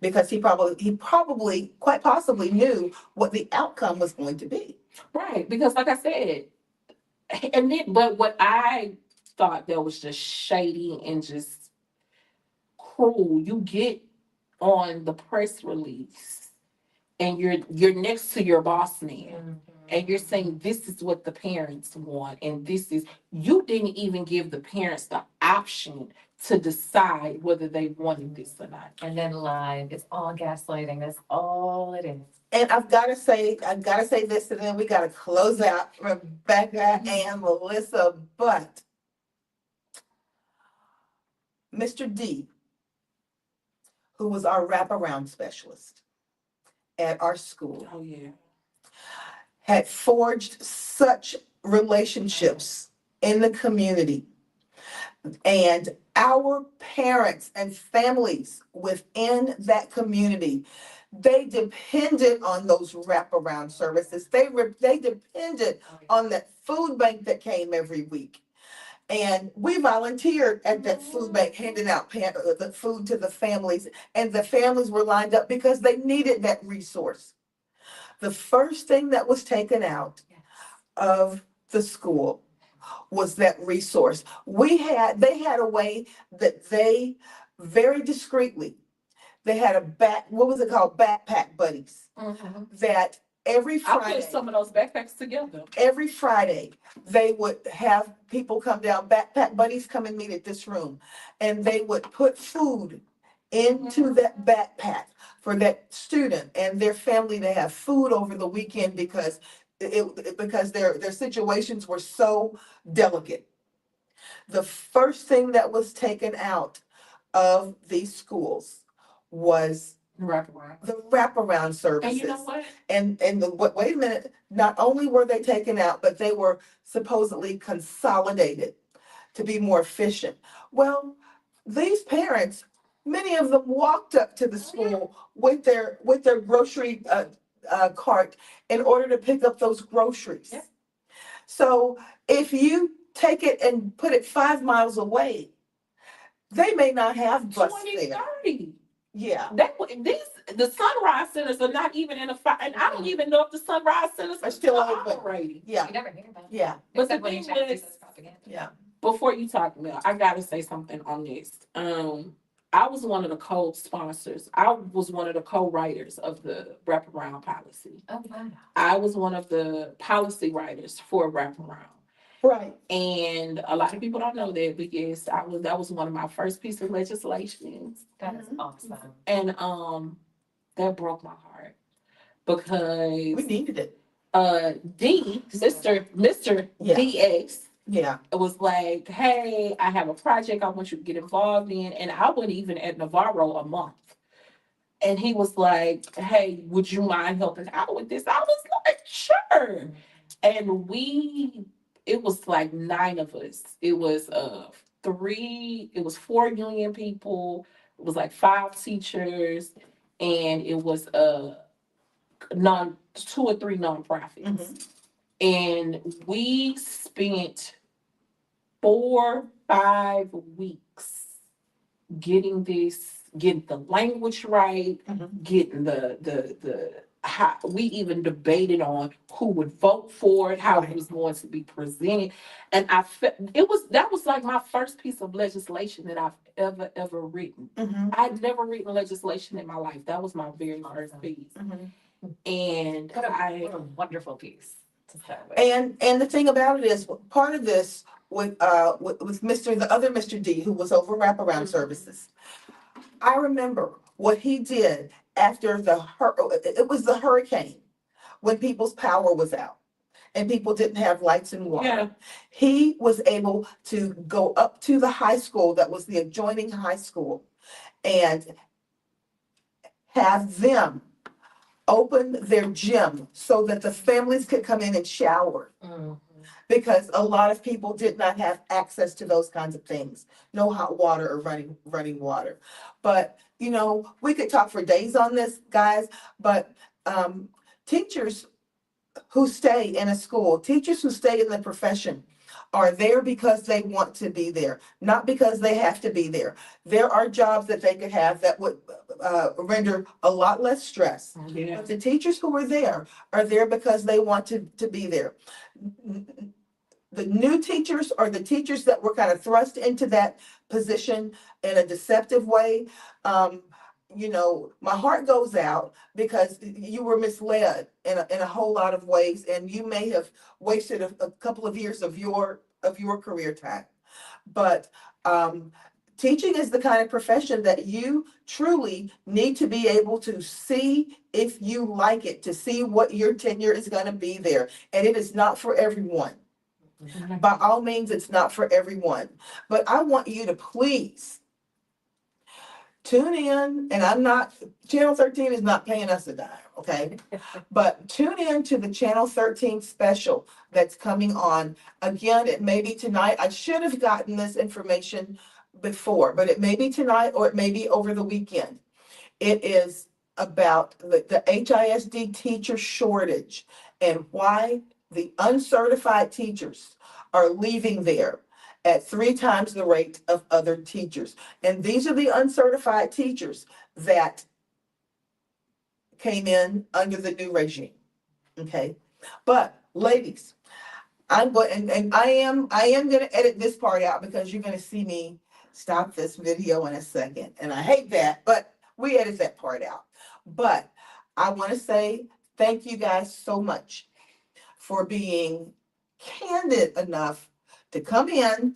Because he probably quite possibly knew what the outcome was going to be. right, because like I said, and then but what I thought that was just shady and just cruel, you get on the press release and you're next to your boss man and you're saying this is what the parents want, and you didn't even give the parents the option to decide whether they wanted this or not. And then live. It's all gaslighting. That's all it is. And I've got to say this, and then we got to close out Rebecca and Melissa. But Mr. D, who was our wraparound specialist at our school, Oh yeah. had forged such relationships in the community. And our parents and families within that community, they depended on those wraparound services. They depended on that food bank that came every week. And we volunteered at that food bank, handing out the food to the families. And the families were lined up because they needed that resource. The first thing that was taken out of the school was that resource. They had a way that they very discreetly, they had what was it called? Backpack buddies. Mm-hmm. That every I Friday, put some of those backpacks together. every Friday, they would have people come down, backpack buddies come and meet at this room, and they would put food into that backpack for that student and their family to have food over the weekend because their situations were so delicate. The first thing that was taken out of these schools was Wraparound. the wraparound services. And you know what? Wait a minute, not only were they taken out, but they were supposedly consolidated to be more efficient. Well, these parents, many of them walked up to the school with their grocery cart in order to pick up those groceries. Yeah. So if you take it and put it 5 miles away, they may not have bus 20, there. 30. Yeah. The sunrise centers are not even in a fire, and I don't even know if the sunrise centers Are are still still open. operating. Yeah. You never hear about it. Yeah. But Except the when you thing check was- this propaganda. Yeah. Before you talk, Mel, I gotta say something on this. I was one of the co-sponsors. I was one of the co-writers of the wraparound policy. Oh, wow. I was one of the policy writers for wraparound. Right. And a lot of people don't know that because that was one of my first pieces of legislation. That is Mhm. awesome. And that broke my heart because We needed it. Mr. Yeah. DX Yeah. was like, hey, I have a project I want you to get involved in. And I wasn't even at Navarro a month. And he was like, hey, would you mind helping out with this? I was like, sure. And it was like 9 of us. It was 4 union people, it was like 5 teachers, and it was 2 or 3 nonprofits. Mhm. And we spent 4-5 weeks getting the language right, Mhm. getting the how we even debated on who would vote for it, how it Right. was going to be presented. And that was like my first piece of legislation that I've ever written. Mhm. I'd never written legislation in my life. That was my very first piece. Mhm. And What a wonderful piece to start with. And the thing about it is, part of this with the other Mr. D, who was over wraparound Mhm. services. I remember what he did after it was the hurricane, when people's power was out and people didn't have lights and water. Yeah. He was able to go up to the high school that was the adjoining high school and have them open their gym so that the families could come in and shower, Mhm. because a lot of people did not have access to those kinds of things. No hot water or running water. But we could talk for days on this, guys, but teachers who stay in a school, teachers who stay in the profession, are there because they want to be there, not because they have to be there. There are jobs that they could have that would render a lot less stress. Yeah. But the teachers who are there because they want to be there. The new teachers, or the teachers that were kind of thrust into that position in a deceptive way, my heart goes out, because you were misled in a whole lot of ways, and you may have wasted a couple of years of your career time. But teaching is the kind of profession that you truly need to be able to see if you like it, to see what your tenure is going to be there. And it is not for everyone. By all means, it's not for everyone. But I want you to please tune in, and Channel 13 is not paying us a dime, okay? But tune in to the Channel 13 special that's coming on. Again, it may be tonight. I should have gotten this information before, but it may be tonight or it may be over the weekend. It is about the HISD teacher shortage and why the uncertified teachers are leaving there at 3 times the rate of other teachers. And these are the uncertified teachers that came in under the new regime. Okay. But ladies, I'm going, and I am going to edit this part out, because you're going to see me stop this video in a second. And I hate that, but we edit that part out. But I want to say thank you guys so much for being candid enough to come in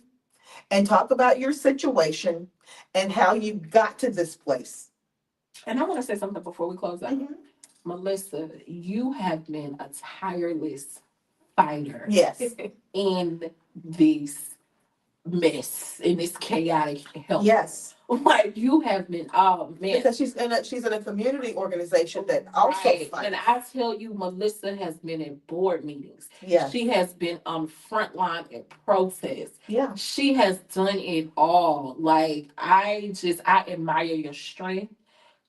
and talk about your situation and how you got to this place. And I want to say something before we close out. Mhm. Melissa, you have been a tireless fighter Yes. in this mess, in this chaotic health. Yes. Like you have been, oh man. Because she's in a community organization that also Right. fights. And I tell you, Melissa has been in board meetings. Yeah, She has been on front line in protests. yeah, She has done it all. Like I admire your strength.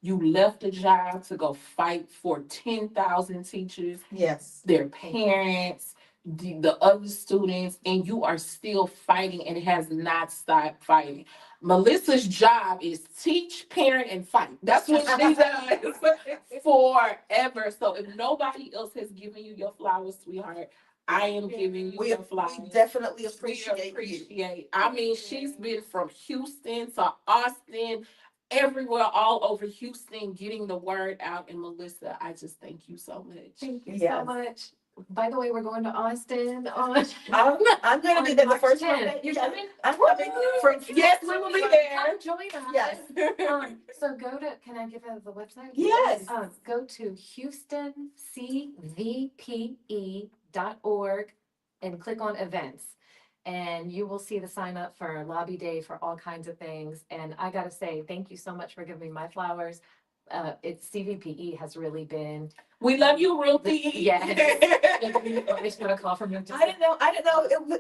You left a job to go fight for 10,000 teachers, yes, their parents, the other students, and you are still fighting and has not stopped fighting. Melissa's job is teach, parent, and fight. That's what she does forever. So if nobody else has given you your flowers, sweetheart, I am giving you we your flowers. we definitely We appreciate you. appreciate. I mean, she's been from Houston to Austin, everywhere, all over Houston, getting the word out. And Melissa, I just thank you so much. Thank you Yes. so much. By the way, we're going to Austin on. I'm gonna be there the March first 10th. Monday. You're coming? I'm coming from. Yes, we will be there. Come join us. Yes. So go to, can I give out the website? Yes. Go to HoustonCVPE.org and click on events. And you will see the sign up for lobby day for all kinds of things. And I gotta say, thank you so much for giving me my flowers. It's CVPE has really been. We love you, Ruthie. Yes. I just got a call from you. I didn't know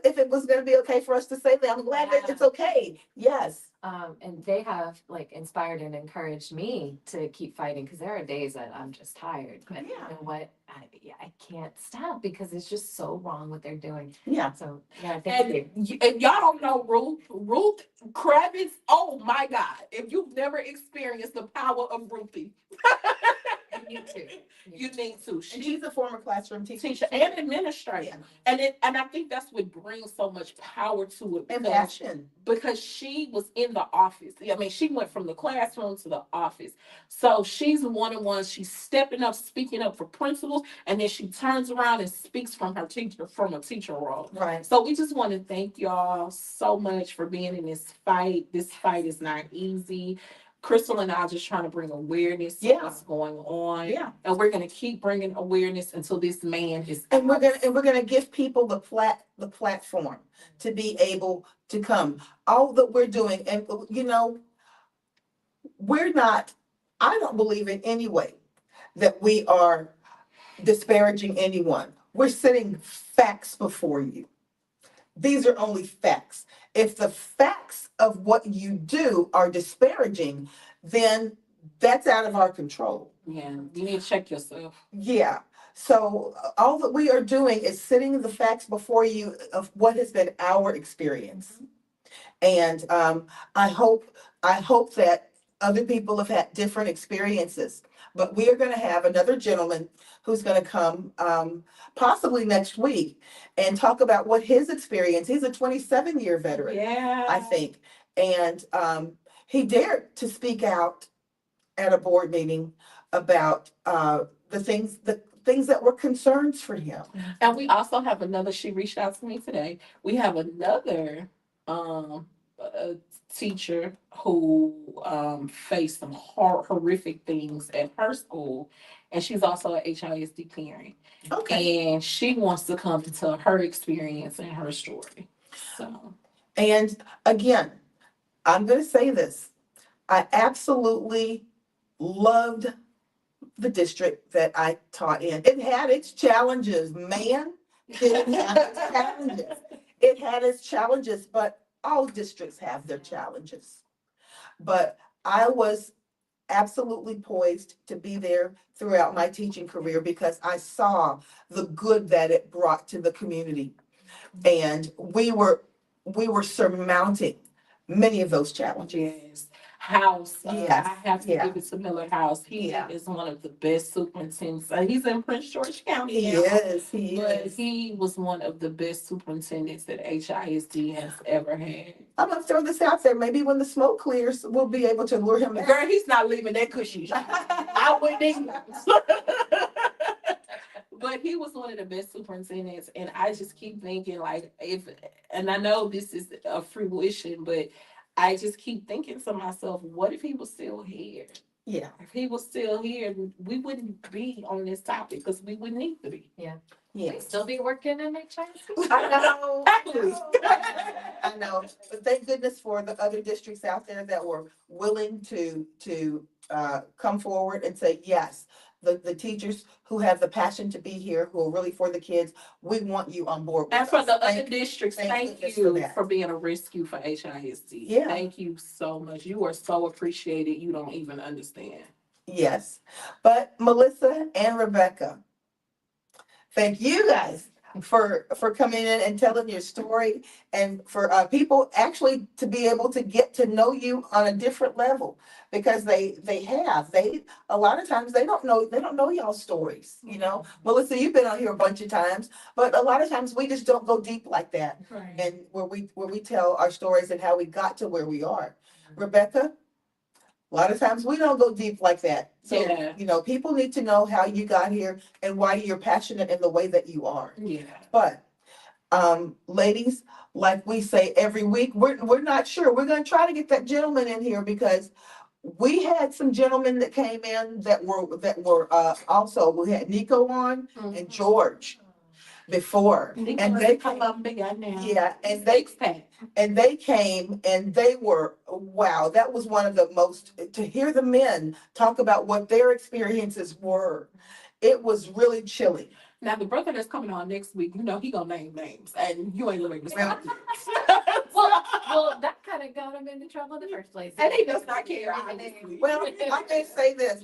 if it was gonna be okay for us to say that. I'm glad that it's okay. Yes. And they have like inspired and encouraged me to keep fighting because there are days that I'm just tired. But you Yeah. know what? I can't stop because it's just so wrong what they're doing. Yeah. So yeah, thank you. And y'all don't know Ruth Kravitz. Oh my God! If you've never experienced the power of Ruthie, You too. you need to. And She's she's a former classroom teacher and administrator, Yeah. and I think that's what brings so much power to it And because passion. she was in the office. I mean, she went from the classroom to the office. So she's one-on-one. She's stepping up, speaking up for principals, and then she turns around and speaks from a teacher role. Right. So we just want to thank y'all so much for being in this fight. This fight is not easy. Crystal and I are just trying to bring awareness to Yeah. what's going on. Yeah. And we're going to keep bringing awareness until this man is. And we're gonna give people the platform to be able to come. All that we're doing, and we're not. I don't believe in any way that we are disparaging anyone. We're setting facts before you. These are only facts. If the facts of what you do are disparaging, then that's out of our control. Yeah, you need to check yourself. Yeah. So all that we are doing is setting the facts before you of what has been our experience. And I hope that other people have had different experiences. But we are going to have another gentleman who's going to come possibly next week and talk about what his experience. He's a 27-year veteran, Yeah. I think, and he dared to speak out at a board meeting about the things that were concerns for him. And we also have another, she reached out to me today. We have another teacher who faced some horrific things at her school. And she's also an HISD parent. Okay. And she wants to come and tell her experience and her story. So, And again, I'm going to say this. I absolutely loved the district that I taught in. It had its challenges, man. It had its challenges. It had its challenges, but all districts have their challenges. But I was absolutely poised to be there throughout my teaching career because I saw the good that it brought to the community. And we were surmounting many of those challenges. yes. House, Yes, I have to yeah. give it to Miller House. He Yeah. is one of the best superintendents. He's in Prince George County He now. is, But is. he was one of the best superintendents that HISD has ever had. I'm gonna throw this out there. Maybe when the smoke clears, we'll be able to lure him back. Girl, he's not leaving that cushy. I wouldn't either. But he was one of the best superintendents, and I just keep thinking, like, and I know this is a fruition, but I just keep thinking to myself, what if he was still here? Yeah. If he was still here, we wouldn't be on this topic because we wouldn't need to be. Yeah. Still be working in HIC? I know. Exactly. I I know, but thank goodness for the other districts out there that were willing to come forward and say, yes, the teachers who have the passion to be here, who are really for the kids, we want you on board with And for us. the other districts, thank goodness for you that. for being a rescue for HISD. Yeah. Thank you so much. You are so appreciated. You don't even understand. Yes, but Melissa and Rebecca, thank you guys for coming in and telling your story, and for people actually to be able to get to know you on a different level, because they a lot of times they don't know y'all's stories. You know, Melissa, you've been on here a bunch of times, but a lot of times we just don't go deep like that, Right. and where we tell our stories and how we got to where we are. Rebecca, a lot of times we don't go deep like that. So, Yeah. you know, people need to know how you got here and why you're passionate in the way that you are. Yeah. But, ladies, like we say every week, we're not sure. We're going to try to get that gentleman in here, because we had some gentlemen that came in that were also, we had Nico on and George before. And they Columbia now. yeah, and Six-pack. they came and they were, wow, that was one of the most, to hear the men talk about what their experiences were, it was really chilling. Now the brother that's coming on next week, you know he gonna name names, and you ain't gonna make Well, Well, that kind of got him into trouble in the first place. and he does not care. Honestly. well, I'm going to say this,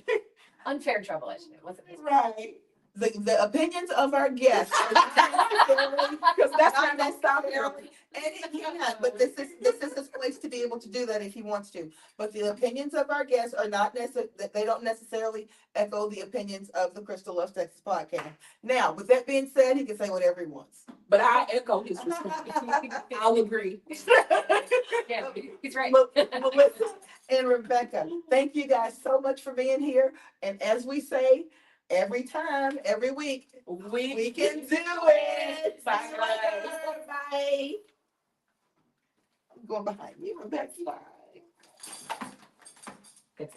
Unfair trouble, I should it wasn't his. Right. the opinions of our guests, Because that's not gonna stop him. and he can, but this is his place to be able to do that if he wants to. But the opinions of our guests are not they don't necessarily echo the opinions of the Crystal Loves Texas podcast. Now, with that being said, he can say whatever he wants. But I echo his response. I'll agree. Yeah, he's right. Melissa and Rebecca, thank you guys so much for being here. And as we say, every time, every week, we can do it. Bye. See you later. Bye. I'm going behind you, Rebecca. Bye. Good.